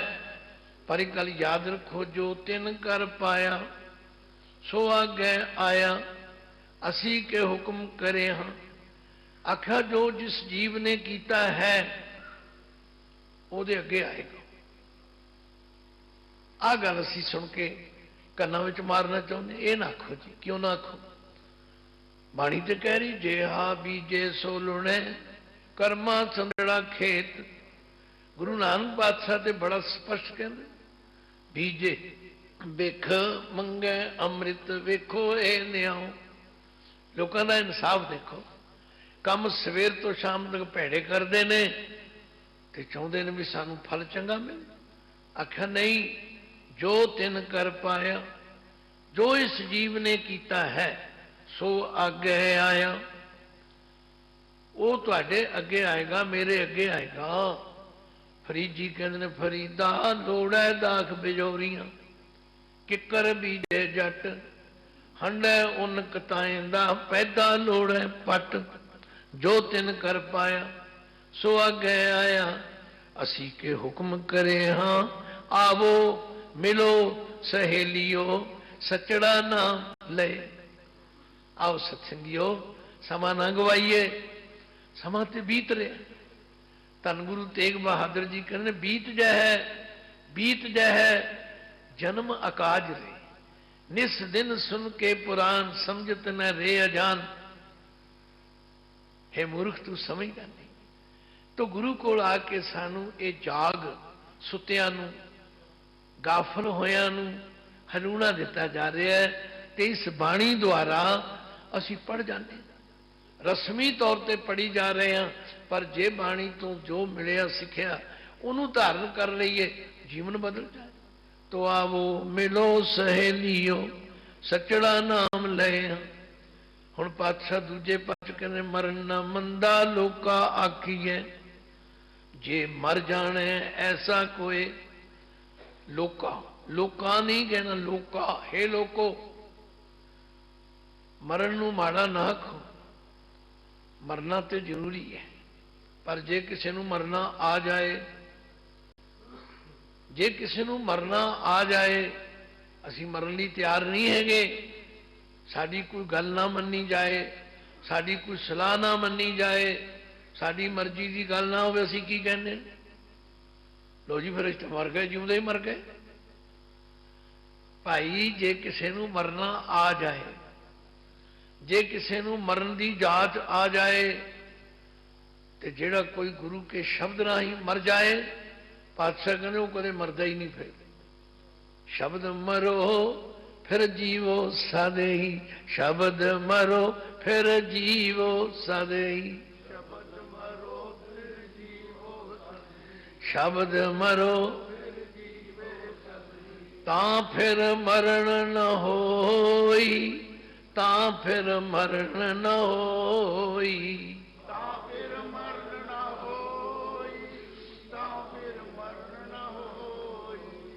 पर एक गल याद रखो, जो तिन कर पाया सो आगे आया असी के हुक्म करे हाँ। आखा जो जिस जीव ने किया है ਉਹਦੇ ਅੱਗੇ आएगा। आ गल असी सुन के कन्ना विच मारना चाहते, ये ना आखो जी। क्यों ना आखो? बाणी तो कह रही जे हा बीजे सो लुणे कर्मा संदड़ा खेत। गुरु नानक पातशाह ते बड़ा स्पष्ट कहते बीजे वेख मंगे अमृत वेखो ए न्याओ। लोगों का इंसाफ देखो। कम सवेर तो शाम तक भैड़े करते ने ते चाहते हैं भी सानू फल चंगा मिले। आख्या नहीं, जो तिन कर पाया, जो इस जीव ने किया है सो आगे आया। वो तुहाडे अगे आएगा, मेरे अगे आएगा। फरीद जी कहते ने फरीदा लोड़ै दाख बिजोरियां किकर बीजे जट हंडै उन कताएं दा पैदा लोड़ै पट। जो तिन कर पाया सो आगे आया असी के हुक्म करे हाँ। आवो मिलो सहेलियो सचड़ा नाम ले। आओ सत्संगियो समा ना गवाइए। समा ते बीत रहे। धन गुरु तेग बहादुर जी कहने बीत जय जन्म अकाज रे निस दिन सुन के पुराण समझत न रे अजान। हे मूर्ख तू समझदा नहीं। तो गुरु कोल आके सानू ये जाग सुत्या नू गाफल होया नू हलूणा दिता जा रहा है। तो इस बाणी द्वारा असी पढ़ जाते, रस्मी तौर पर पढ़ी जा रहे हैं। पर जे बाणी तो जो मिलिया सिखिया उन्होंने धारण कर लईए, जीवन बदल जाए। तो आवो मिलो सहेलियो सचड़ा नाम ले। हुण पातशाह दूजे पास कहने मरना मंदा लोका आखीए। जे मर जाने ऐसा कोई लोका, लोका नहीं कहना लोका। हे लोको, मरण नूं माड़ा ना आखो। मरना तो जरूरी है, पर जे किसी नूं मरना आ जाए जे किसी ਨੂੰ मरना आ जाए, ਅਸੀਂ मरन ਲਈ ਤਿਆਰ नहीं हैगे, साड़ी कोई गल ना मन्नी जाए, साड़ी कोई सलाह ना मन्नी जाए, साड़ी मर्जी की गल ना हो, असी की कहने, लो जी फिर इस मर गए, जिउंदे ही मर गए। भाई जे किसी ਨੂੰ मरना आ जाए, जे किसी ਨੂੰ मरन की जाच आ जाए, तो जेड़ा कोई गुरु के शब्द राही मर जाए, पातशाह कहते वो कदे मरदा ही नहीं। फिर शब्द मरो फिर जीवो सदे ही, शब्द मरो फिर जीवो सदे ही, शब्द मरो ता फिर मरण न होई, ता फिर मरण न होई।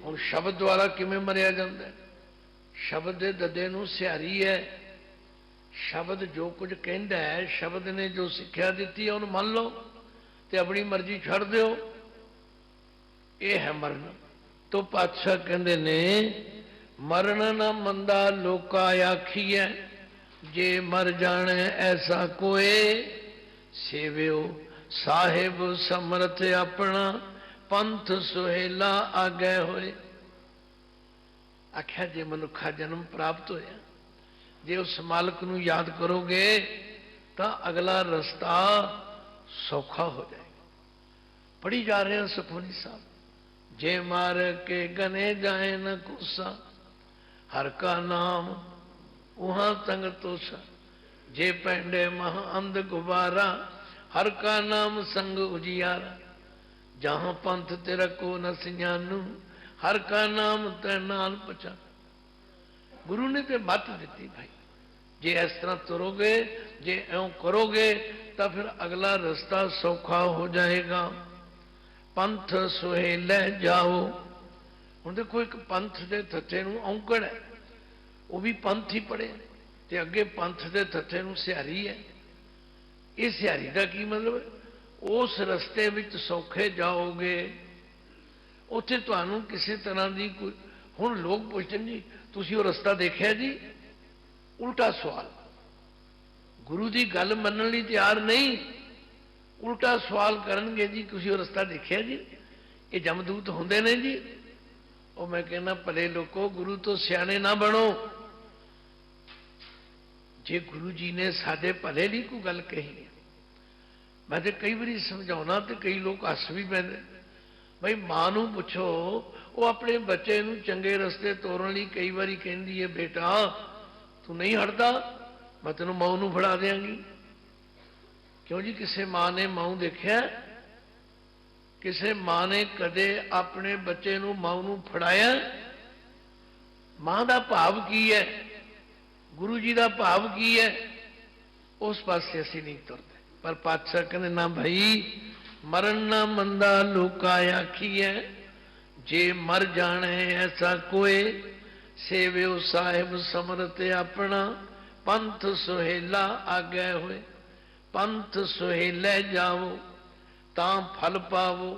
ਹੁਣ ਸ਼ਬਦ ਦੁਆਰਾ ਕਿਵੇਂ ਮਰਿਆ ਜਾਂਦਾ ਹੈ? ਸ਼ਬਦ ਦੇ ਦੱਦੇ ਨੂੰ ਸਿਹਾਰੀ ਹੈ। ਸ਼ਬਦ ਜੋ ਕੁਝ ਕਹਿੰਦਾ ਹੈ, ਸ਼ਬਦ ਨੇ ਜੋ ਸਿੱਖਿਆ ਦਿੱਤੀ ਹੈ ਉਹਨੂੰ ਮੰਨ ਲਓ ਤੇ ਆਪਣੀ ਮਰਜ਼ੀ ਛੱਡ ਦਿਓ, ਇਹ ਹੈ ਮਰਨ। ਤੋ ਪਾਤਸ਼ਾਹ ਕਹਿੰਦੇ ਨੇ ਮਰਨ ਨਾ ਮੰਦਾ ਲੋਕਾ ਆਖੀਐ, ਜੇ ਮਰ ਜਾਣੇ ਐਸਾ ਕੋਏ, ਸੇਵਿਓ ਸਾਹਿਬ ਸਮਰਥ ਆਪਣਾ, पंथ सुहेला आगे होए। आख्या जे मनुखा जन्म प्राप्त होया, जे उस मालिक नू याद करोगे तो अगला रस्ता सौखा हो जाएगा। पढ़ी जा रहे हैं सुखमनी साहब, जे मार के गने जाए न कोसा, हर का नाम उहा तंग तोसा, जे पेंडे महा अंध गुबारा, हर का नाम संग उजियारा, जहां पंथ तेरा को न सियानू, हर का नाम ते नाल पचा। गुरु ने तो मत दी भाई, जे इस तरह तुरोगे, जे ऐं करोगे तो फिर अगला रास्ता सौखा हो जाएगा। पंथ सुहेले जाओ। हुण देखो एक पंथ के थत्थे नूं औंकड़ है, वो भी पंथ ही पढ़े, ते अगे पंथ के थत्थे नूं सिहारी है। ये सिहारी का की मतलब है? उस रस्ते विच सौखे जाओगे, उत्थे तुहानूं किसी तरह की कोई, हुण लोग पुछदे जी तुसीं वो रस्ता देखिया जी? उल्टा सवाल, गुरु की गल मनण लई तैयार नहीं, उल्टा सवाल करनगे जी तुसीं वो रस्ता देखिया जी? ये जमदूत हुंदे ने जी। और मैं कहना भले लोगों, गुरु तो सियाणे ना बनो। जे गुरु जी ने साडे भले लई कोई गल कही है, मैं तो कई बार समझाना तो कई लोग हस भी पैंदे। भाई मां नूं पुछो, वो अपने बच्चे नूं चंगे रस्ते तोरन लई कई बार कहती है, बेटा तू नहीं हटता, मैं तेनों मां नूं फड़ा देंगी। क्यों जी? किसी मां ने मां देखिया? किसी मां ने कदे अपने बच्चे नूं मां नूं फड़ाया? मां का भाव की है, गुरु जी का भाव की है, उस पासे असीं नहीं तुरते। पर पातशाह कहते ना भाई, मरण ना मंदा लोका आखीए, जे मर जाने ऐसा कोई, सेव्यो साहिब समरथ अपना, पंथ सुहेला आगे होए। पंथ सुहेले जाओ ता फल पावो,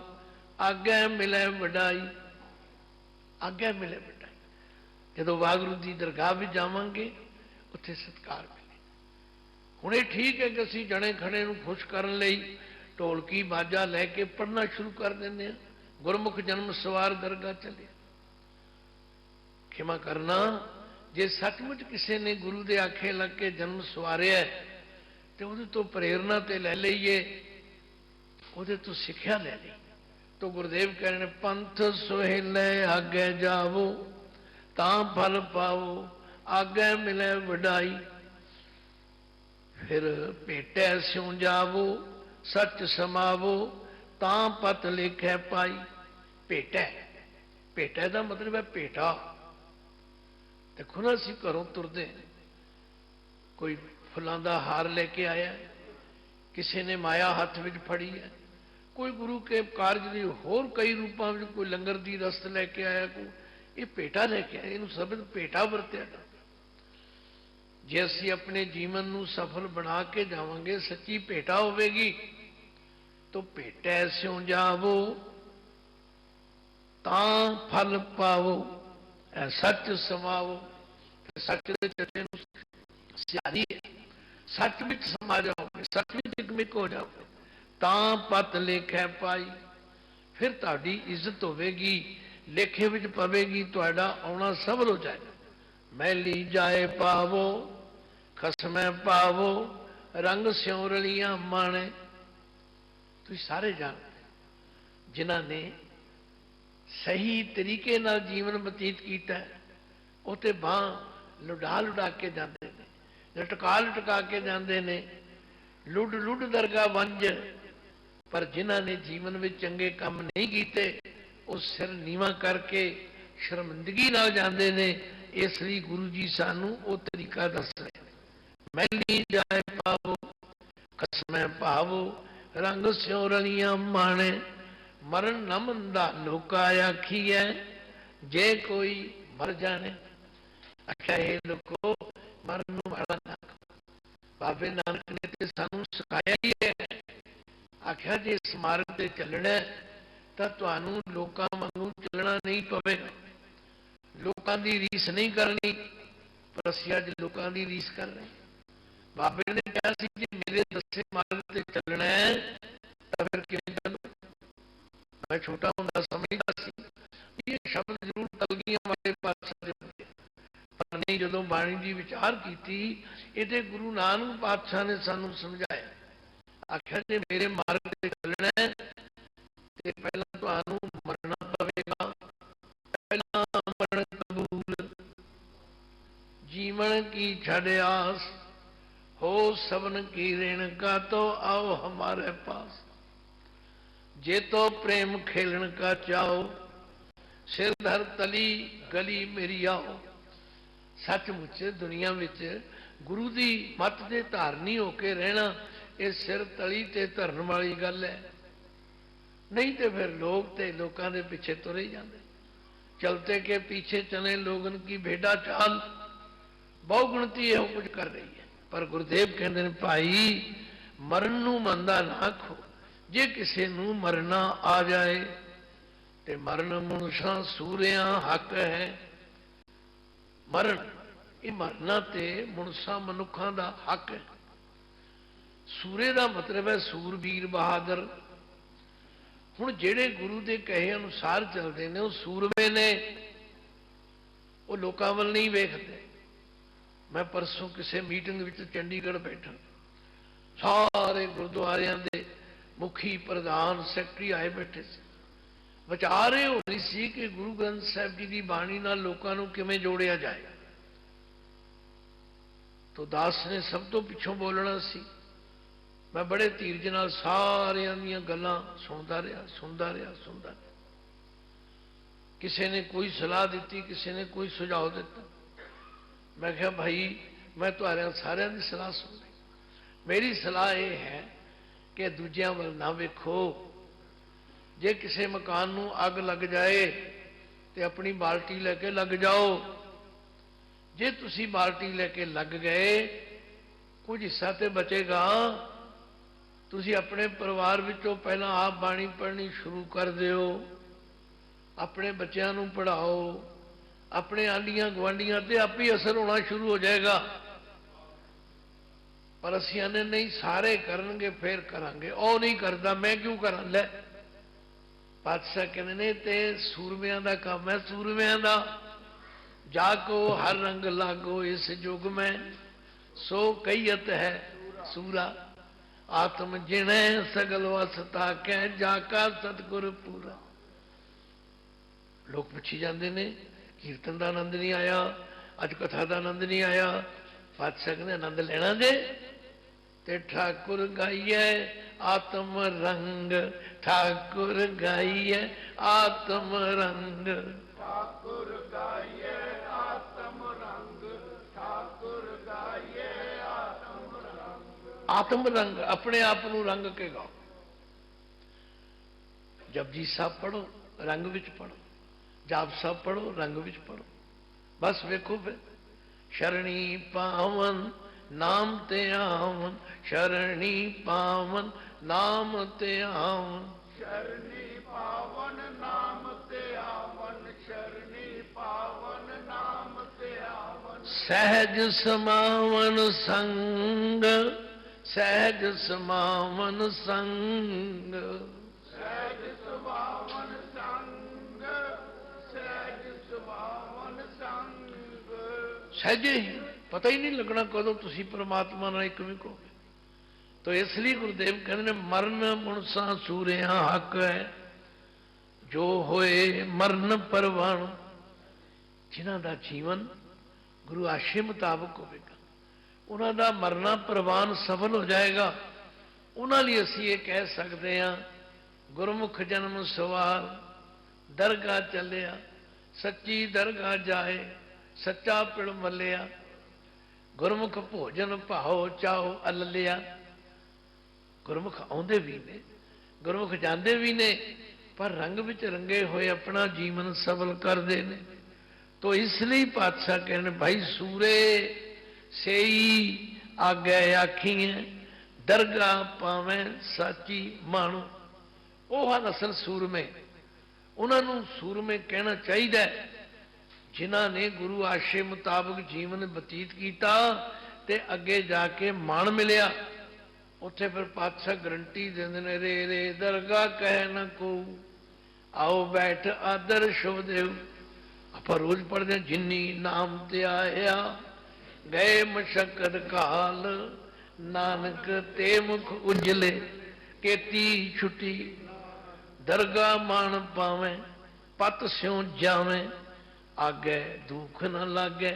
आगे मिले वडाई, आगे मिले वडाई। जो वागुरू की दरगाह भी जावांगे उत्थे सत्कार मिले। हुण ये ठीक है कि असीं जने खड़े नूं खुश करन लई ढोलकी बाजा लैके पढ़ना शुरू कर देंगे हैं, गुरमुख जन्म सवार दरगाह चले। खिमा करना, जे सचमुच किसी ने गुरु के आखे लग के जन्म सवारिया तो उहदे तो प्रेरणा तो लै लईए, उहदे तो सिक्ख्या लै लई। तो गुरुदेव कह रहे हैं, पंथ सुहेले आगे जावो तां फल पावो, आगे मिले वडाई। फिर भेटे स्यों जावो सच समावो, तां पत लिखे पाई। भेटा, भेटा का मतलब है भेटा। देखो ना, असीं घरों तुरदे, कोई फुलां दा हार लेके आया, किसी ने माया हथ विच फड़ी है, कोई गुरु के कारज की होर कई रूपों में कोई लंगर की रस्त लैके आया, कोई ये भेटा लैके आया। इनू शब्द भेटा वरत्या। जे असीं अपने जीवन नू सफल बना के जावांगे, सच्ची भेटा होवेगी, तो भेटे स्यों जावो ਤਾਂ ਫਲ ਪਾਵੋ, ਐ ਸੱਚ ਸਮਾਵੋ। ਫਿਰ ਸੱਚ ਦੇ ਚੱਲੇ ਨੂੰ ਸਿਆਰੀ ਹੈ, ਸੱਚ ਵਿੱਚ ਸਮਾ ਜਾਓਗੇ, ਸੱਚ ਵਿੱਚ ਇਕਮਿਕ ਹੋ ਜਾਓਗੇ, ਤਾਂ ਪਤ ਲੇਖੈ ਪਾਈ। ਫਿਰ ਤੁਹਾਡੀ ਇੱਜ਼ਤ ਹੋਵੇਗੀ, ਲੇਖੇ ਵਿੱਚ ਪਵੇਗੀ, ਤੁਹਾਡਾ ਆਉਣਾ ਸਫਲ ਹੋ ਜਾਏਗਾ। ਮੈਲੀ ਜਾਏ ਪਾਵੋ, ਖਸਮੈ ਪਾਵੋ, ਰੰਗ ਸਿਉ ਰਲੀਆਂ ਮਾਣੇ। ਤੁਸੀਂ ਸਾਰੇ ਜਾਣਦੇ ਜਿਨ੍ਹਾਂ ਨੇ ਸਹੀ ਤਰੀਕੇ ਨਾਲ ਜੀਵਨ ਬਤੀਤ ਕੀਤਾ, ਉਹ ਤੇ ਬਾਂਹ ਲੁਡਾ ਲੁਡਾ ਕੇ ਜਾਂਦੇ ਨੇ, ਲਟਕਾ ਲਟਕਾ ਕੇ ਜਾਂਦੇ ਨੇ, ਲੁੱਡ ਲੁੱਡ ਦਰਗਾ ਵੰਜ। ਪਰ ਜਿਨ੍ਹਾਂ ਨੇ ਜੀਵਨ ਵਿੱਚ ਚੰਗੇ ਕੰਮ ਨਹੀਂ ਕੀਤੇ, ਉਹ ਸਿਰ ਨੀਵਾਂ ਕਰਕੇ ਸ਼ਰਮਿੰਦਗੀ ਨਾਲ ਜਾਂਦੇ ਨੇ। ਇਸ ਲਈ ਗੁਰੂ ਜੀ ਸਾਨੂੰ ਉਹ ਤਰੀਕਾ ਦੱਸ ਰਹੇ ਨੇ। ਮੈਲੀ ਜਾਏ ਪਾਵੋ, ਖਸਮੈ ਪਾਵੋ, ਰੰਗ ਸਿਉ ਰਲੀਆਂ ਮਾਣੇ। ਮਰਨ ਨ ਮੰਦਾ ਲੋਕਾ ਆਖੀਐ, ਜੇ ਕੋਈ ਮਰ ਜਾਣੇ। ਆਖਿਆ ਇਹ ਲੋਕੋ ਮਰਨ ਨੂੰ ਮਾੜਾ ਨਾ ਆਖੋ। ਬਾਬੇ ਨਾਨਕ ਨੇ ਤੇ ਸਾਨੂੰ ਸਿਖਾਇਆ ਹੀ ਹੈ। ਆਖਿਆ ਜੇ ਇਸ ਮਾਰਗ ਤੇ ਚੱਲਣਾ ਤਾਂ ਤੁਹਾਨੂੰ ਲੋਕਾਂ ਵਾਂਗੂ ਚੱਲਣਾ ਨਹੀਂ ਪਵੇਗਾ, ਲੋਕਾਂ ਦੀ ਰੀਸ ਨਹੀਂ ਕਰਨੀ। ਪਰ ਅਸੀਂ ਅੱਜ ਲੋਕਾਂ ਦੀ ਰੀਸ ਕਰ ਰਹੇ। ਬਾਬੇ ਨੇ ਕਿਹਾ ਸੀ ਜੇ ਮੇਰੇ ਦੱਸੇ ਮਾਰਗ ਤੇ ਚੱਲਣਾ ਹੈ ਤਾਂ ਫਿਰ ਕਿਵੇਂ ਚੱਲੋ। ਮੈਂ ਛੋਟਾ ਹੁੰਦਾ ਸਮਝਦਾ ਸੀ ਇਹ ਸ਼ਬਦ ਜ਼ਰੂਰ ਕਲਗੀਆਂ ਵਾਲੇ ਪਾਤਸ਼ਾਹ ਦੇ ਹੁੰਦੇ, ਪਰ ਨਹੀਂ, ਜਦੋਂ ਬਾਣੀ ਦੀ ਵਿਚਾਰ ਕੀਤੀ ਇਹਦੇ ਗੁਰੂ ਨਾਨਕ ਪਾਤਸ਼ਾਹ ਨੇ ਸਾਨੂੰ ਸਮਝਾਇਆ। ਆਖਿਆ ਜੇ ਮੇਰੇ ਮਾਰਗ ਤੇ ਚੱਲਣਾ ਹੈ ਤੇ ਪਹਿਲਾਂ ਤੁਹਾਨੂੰ ਮਰਨਾ ਪਵੇਗਾ। ਪਹਿਲਾਂ ਮਰਨ ਕਬੂਲ, ਜੀਵਨ ਕੀ ਛੱਡ ਆਸ, ਹੋ ਸਬਨ ਕੀ रेण का तो आओ हमारे पास। जे तो प्रेम खेलन का चाहो, सिर धर तली गली मेरी आओ। सचमुच दुनिया विच गुरु की मत के धारनी होके रहना ये सिर तली ते धरन वाली गल है। नहीं तो फिर लोग ते लोगों के पीछे तुरे जाते, चलते के पीछे चले लोगन की भेड़ा चाल। बहुगिणती यह कुछ कर रही है। पर गुरुदेव कहते हैं भाई मरण नूं मंदा ना आखो। जे किसी नूं मरना आ जाए ते मरण मनुष्य सूरिया हक है। मरण ये मरना ते मनुष्य मनुखा दा हक है। सूरे का मतलब है सूरबीर बहादुर। हुण जेड़े गुरु के कहे अनुसार चलते हैं वो सूरमे ने, वो लोकां वल नहीं वेखते। मैं परसों किसी मीटिंग में चंडीगढ़ बैठा, सारे गुरुद्वारियां दे मुखी प्रधान सैकटरी आए बैठे से, विचार ये हो रही सी कि गुरु ग्रंथ साहब जी की बाणी नाल लोकां नूं किवें जोड़िया जाए। तो दास ने सब तो पिछों बोलना सी। मैं बड़े धीरज नाल सारियां दीयां गल्लां सुनदा रहा। किसी ने कोई सलाह दी, किसी ने कोई सुझाव दिता। मैं कहा भाई मैं तुहारे सारियां दी सलाह सुन ली। मेरी सलाह यह है कि दूजियां वल ना वेखो। जे किसी मकान नूं अग लग जाए तो अपनी बाल्टी लैके लग जाओ। जे तुसी बाल्टी लैके लग गए कुछ हिस्सा तो बचेगा। तुसी अपने परिवार विचों पहला आप बाणी पढ़नी शुरू कर दिओ, अपने बच्चों नूं पढ़ाओ, अपने आंडियां गुआढ़ियां ते आप ही असर होना शुरू हो जाएगा। पर असीं आने नहीं सारे करनगे फिर करांगे, ओ नहीं करता मैं क्यों करा। लै पातशाह कहते ने ते सूरमियां दा काम है। सूरमियां दा जाको हर रंग लागो इस युग में, सो कईयत है सूरा। आत्म जिणे सगल वसता कै, जाका सतगुर पूरा। लोग पुछी जाते ने कीर्तन का आनंद नहीं आया, अज कथा का आनंद नहीं आया। पातशाह कहते आनंद लेना जे ते ठाकुर गाइए आत्म रंग। ठाकुर गाइए आत्म रंग। ठाकुर गाइए आत्म रंग। ठाकुर गाइए आत्म रंग। आत्म रंग अपने आप को रंग के गाओ। जपजी साहब पढ़ो रंग विच पढ़ो, जाप साहब पढ़ो रंग विच पढ़ो। बस वेखो फिर शरणी पावन नाम ते आवन। शरणी पावन नाम ते आवन। शरणी पावन नाम ते आवन। सहज समावन संग, सहज समावन संग, सहज सुभावन संग, सहज सुभावन संग। सहजे ही पता ही नहीं लगना कदों तुसी परमात्मा नाल एक विक हो। तो इसलिए गुरुदेव कहते हैं मरण मुनसा सूरिया हक है, जो होए मरण परवान। जिन्हां दा जीवन गुरु आशे मुताबक होगा, उन्हां दा मरना परवान सफल हो जाएगा। उन्हां लई असीं ये कह सकते हैं, गुरमुख जन्म सवार दरगाह चलिया, सच्ची दरगाह जाए सच्चा पिड़ मलिया। गुरमुख भोजन भाओ चाओ अललिया। गुरमुख आउंदे भी ने, गुरमुख जाते भी ने, पर रंग विच रंगे हुए अपना जीवन सफल करते हैं। तो इसलिए पातशाह कहने भाई सूरे सेई आगे आखिए, दरगाह पावे साची मानो। वह ਹਨ असल सूरमे। उन्होंने सूरमे कहना चाहिए जिन्हों ने गुरु आशे मुताबक जीवन बतीत किया ते अगे जाके मान मिलिया। उत्थे फिर पातशाह गारंटी देंदे ने, रे रे दरगाह कह न को, आओ बैठ आदर शुभ देव। आप रोज पढ़ते हैं, जिन्नी नाम ते आया गए मशक्कत काल, नानक ते मुख उजले केती छुट्टी। दरगाह मान पावे पत स्यों जावे, आगे दुख न लागे।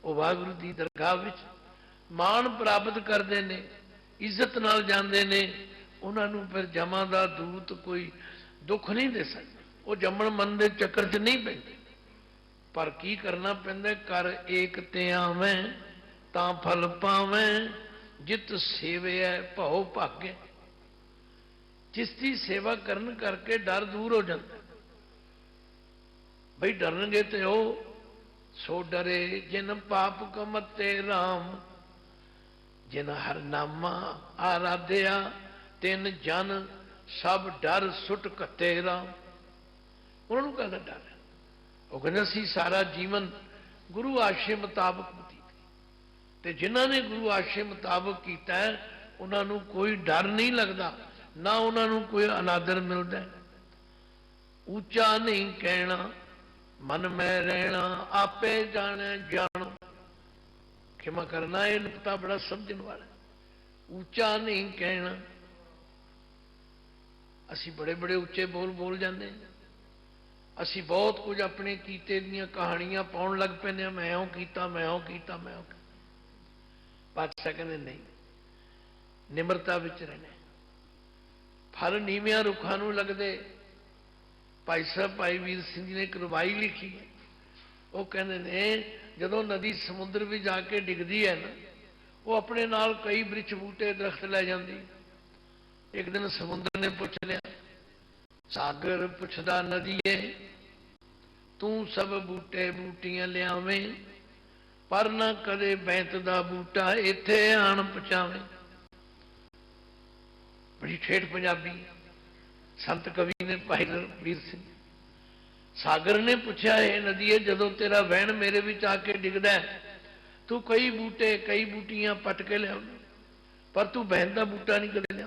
वो वाहगुरु की दरगाह विच मान प्राप्त करते हैं, इज्जत नाल जाते हैं। उन्होंने फिर जमा दा दूत कोई दुख नहीं दे सकता। वो जमन मन के चक्कर च नहीं पैंदे। पर की करना पैंदा, कर एक ते आवें तां फल पावें, जित सेवे भौ भागे। जिसकी सेवा करन करके डर दूर हो जाता। भाई डरनगे तो वो सो डरे जिन पाप कमते राम, जिन हर नामा आराध्या तिन जन सब डर सुट कते राम। उन्होंने कहना डर है। वो कहते असी सारा जीवन गुरु आशे मुताबक बतीत, ते जिन्हों ने गुरु आशे मुताबक किया है उन्होंने कोई डर नहीं लगता, ना उन्होंने कोई अनादर मिलता है। ऊंचा नहीं कहना मन में रहना, आपे जाने जानो। क्षमा करना ये नुकता बड़ा समझने वाला। ऊंचा नहीं कहना, असी बड़े बड़े उच्चे बोल बोल जाते हैं। असी बहुत कुछ अपने कीते दियां कहानियां पाउन लग पैंदे, मैं ओ कीता मैं ओ कीता मैं ओ। पातशाह कहते नहीं, निमरता विच रहने। फल नीवियां रुखां नूं लगदे। भाई साहब भाई वीर सिंह जी ने एक रवाई लिखी है। वो कहते ने जदों नदी समुद्र भी जाके डिगदी है ना, वो अपने नाल कई वृक्ष बूटे दरख्त लै जाती। एक दिन समुद्र ने पूछ लिया, सागर पुछदा नदीए तू सब बूटे बूटियां लियावें, पर ना कदे बैंत दा बूटा इत्थे आण पहुंचावे। बड़ी ठेठ पंजाबी संत कवि ने भाई वीर सिंह। सागर ने पूछा है नदीए जदों तेरा वहन मेरे विच आके डिगदा है, तू कई बूटे कई बूटियां पट के लिया, पर तू बहन का बूटा नहीं कदे लिया।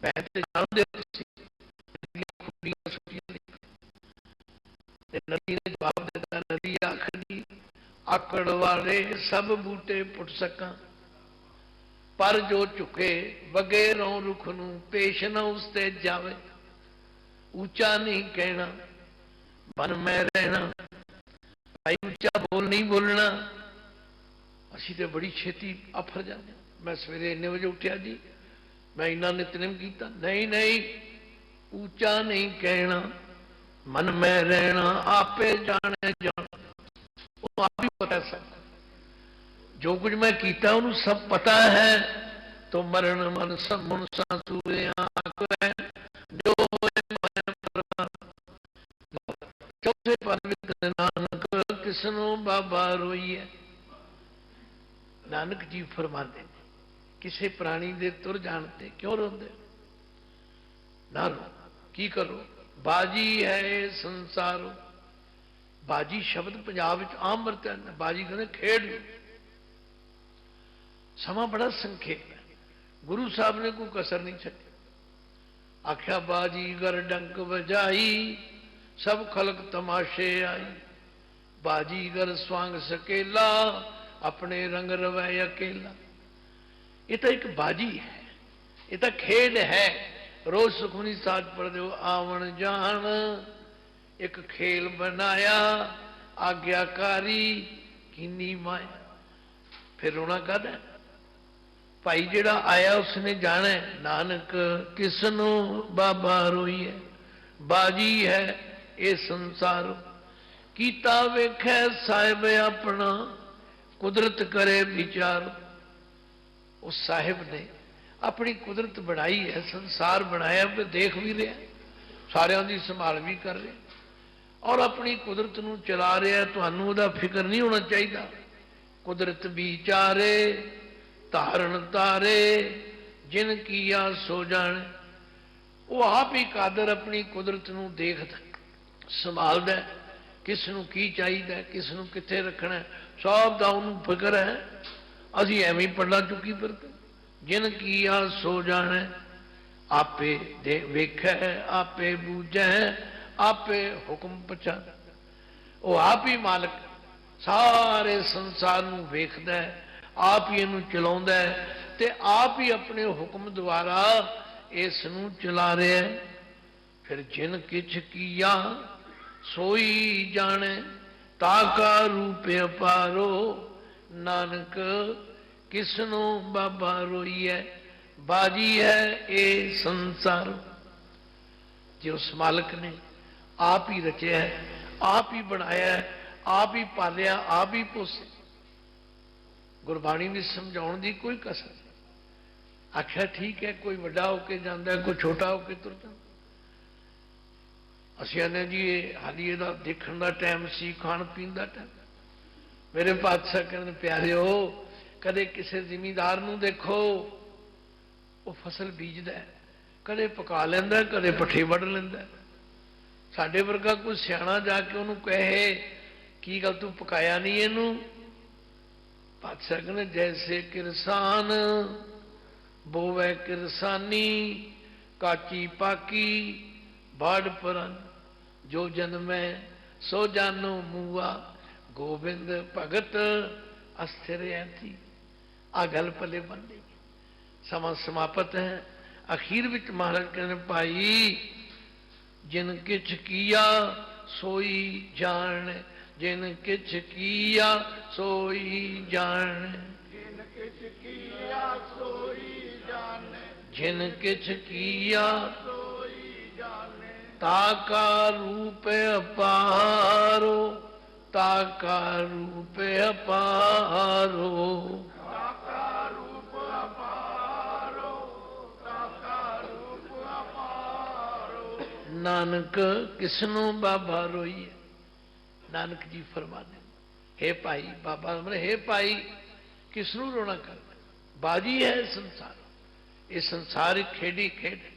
बहन ते जानदे हो तुसीं, नदी ने जवाब दिता, नदी आखदी आकड़ वाले सब बूटे पुट सका, पर जो झुके बगैरों रुख नूं पेश न उसते जावे। ऊंचा नहीं कहना मन में रहना। भाई ऊंचा बोल नहीं बोलना। असी तो बड़ी छेती आफर जाते। मैं सवेरे इन्ने बजे उठिया जी, मैं इन्ना नितनेम किया, नहीं नहीं ऊंचा नहीं कहना मन में रहना, आपे जाने जान। आप ही पता है सब, जो कुछ मैं किया उन्होंने सब पता है। तो मरण मन सब मुनसा सूरे जो चौथे पद नानक किसनों बाबा रोईए। नानक जी फरमाते किसी प्राणी दे तुर जानते क्यों रोंदे, ना रो, की करो। बाजी है संसारो, बाजी शब्द पंजाब विच आम वरत्या जांदा। बाजी कहते खेड लूं। समा बड़ा संखेप है। गुरु साहब ने कोई कसर नहीं छड्डी। आख्या बाजीगर डंक बजाई सब खलक तमाशे आई। बाजीगर स्वांग सकेला अपने रंग रवै अकेला। ये तो एक बाजी है, ये तो खेड है। रोज सुखमनी साज पढ़ दो आवन जान एक खेल बनाया आग्याकारी कीनी माया। फिर रोना कहता भाई जेड़ा आया उसने जाना है। नानक किसनू बाबा रोईए बाजी है ये संसार। कीता वेखै साहिब अपना कुदरत करे विचार। उस साहिब ने अपनी कुदरत बनाई है, संसार बनाया, फिर देख भी रहा, सारियां दी संभाल भी कर रहा और अपनी कुदरत नूं चला रहा। तुहानूं उहदा फिक्र नहीं होना चाहिए। कुदरत विचारे धारण तारे जिन किया सो जाने। वो आप ही कादर अपनी कुदरत नूं देखदा संभालदा किस नूं की चाहिए, किस नूं कित्थे रखना है, सब दा उहनूं फिक्र है। असीं एवें ही पढ़ना चुकी फिरदे। जिन किया सो जाने आपे दे वेखै आपे बूझै आपे हुक्म पचा। वो आप ही मालिक सारे संसार नूं वेखदा है, आप ही इनू चलाउंदा है ते आप ही अपने हुक्म द्वारा इस नूं चला रहा है। फिर जिन किछ किया सोई जाने ताका रूप अपारो। नानक किसनो बाबा रोईए बाजी है ये संसार। जो उस मालिक ने आप ही रचा है, आप ही बनाया है, आप ही पालिया, आप ही पोसे। गुरबाणी में समझाने की कोई कसर नहीं। आख्या ठीक है, कोई वड्डा होके जाता है, कोई छोटा होके तुर जाता। असीं आने जी हाली इहदा देखण दा टाइम सी, खाण पीण दा टाइम। मेरे पातशाह कहते प्यारे हो कदे किसी जिमीदार नूं देखो वो फसल बीजदा है, कदे पका लैंदा, कदे पट्ठे वढ़ लैंदा। साडे वर्गा कोई सियाणा जाके उहनूं कहे की गल तू पकाया नहीं इहनूं। पातशाह कहते जैसे किरसान बोवे किरसानी काची पाकी बाढ़ परन जो जन्मै सो जानो मुआ गोबिंद भगत अस्थिर थी। आ गल पले बन गई। समा समाप्त है। अखीर विच महाराज कहते भाई जिन किछ किया सोई जान। जिन किछ किया सोई जान। जिन किछ किया सोई जाने जिन किछ किया सोई जाने। ताका रूप अपारो ताका रूप अपारो। ताका रूप अपारो ताका रूप अपारो। नानक किसनो बाबा रोईए। नानक जी फरमाते हे भाई, बाबा बोले हे भाई किसनू रोना करना। बाजी है संसार, ये संसार एक खेडी खेड है।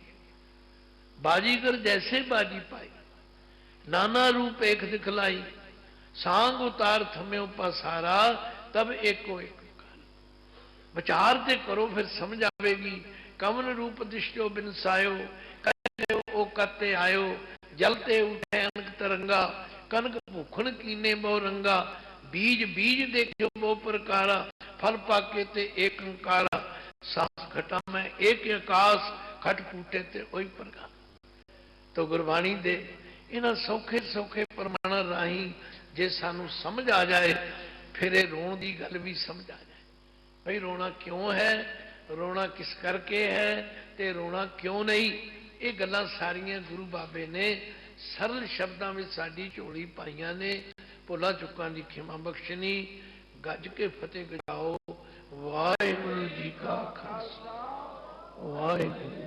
बाजीगर जैसे बाजी पाई नाना रूप एक दिखलाई। सांग उतार थम्यो पसारा तब एको एक विचार ते करो फिर समझ आवेगी। कवन रूप दिशो बिनसायो कहते ओ कते आयो। जलते उठे अनक तरंगा कनक भूखन कीने बहु रंगा। बीज बीज देखो बहु प्रकारा फल पाके ते एक अंकारा। सास खटा में एक आकाश खट फूटे ते ओही प्रकार। तो गुरबाणी दे इन्हां सौखे सौखे प्रमाणा राही जे सानू समझ आ जाए फिर रोण की गल भी समझ आ जाए। भाई रोना क्यों है, रोना किस करके है ते रोना क्यों नहीं। ये गल्लां सारियां गुरु बाबे ने सरल शब्दों में साडी झोली पाइयां ने। भुला चुकां दी खिमा बख्शनी। गज के फतेह गजाओ। वाहिगुरू जी का खालसा वाहिगुरू।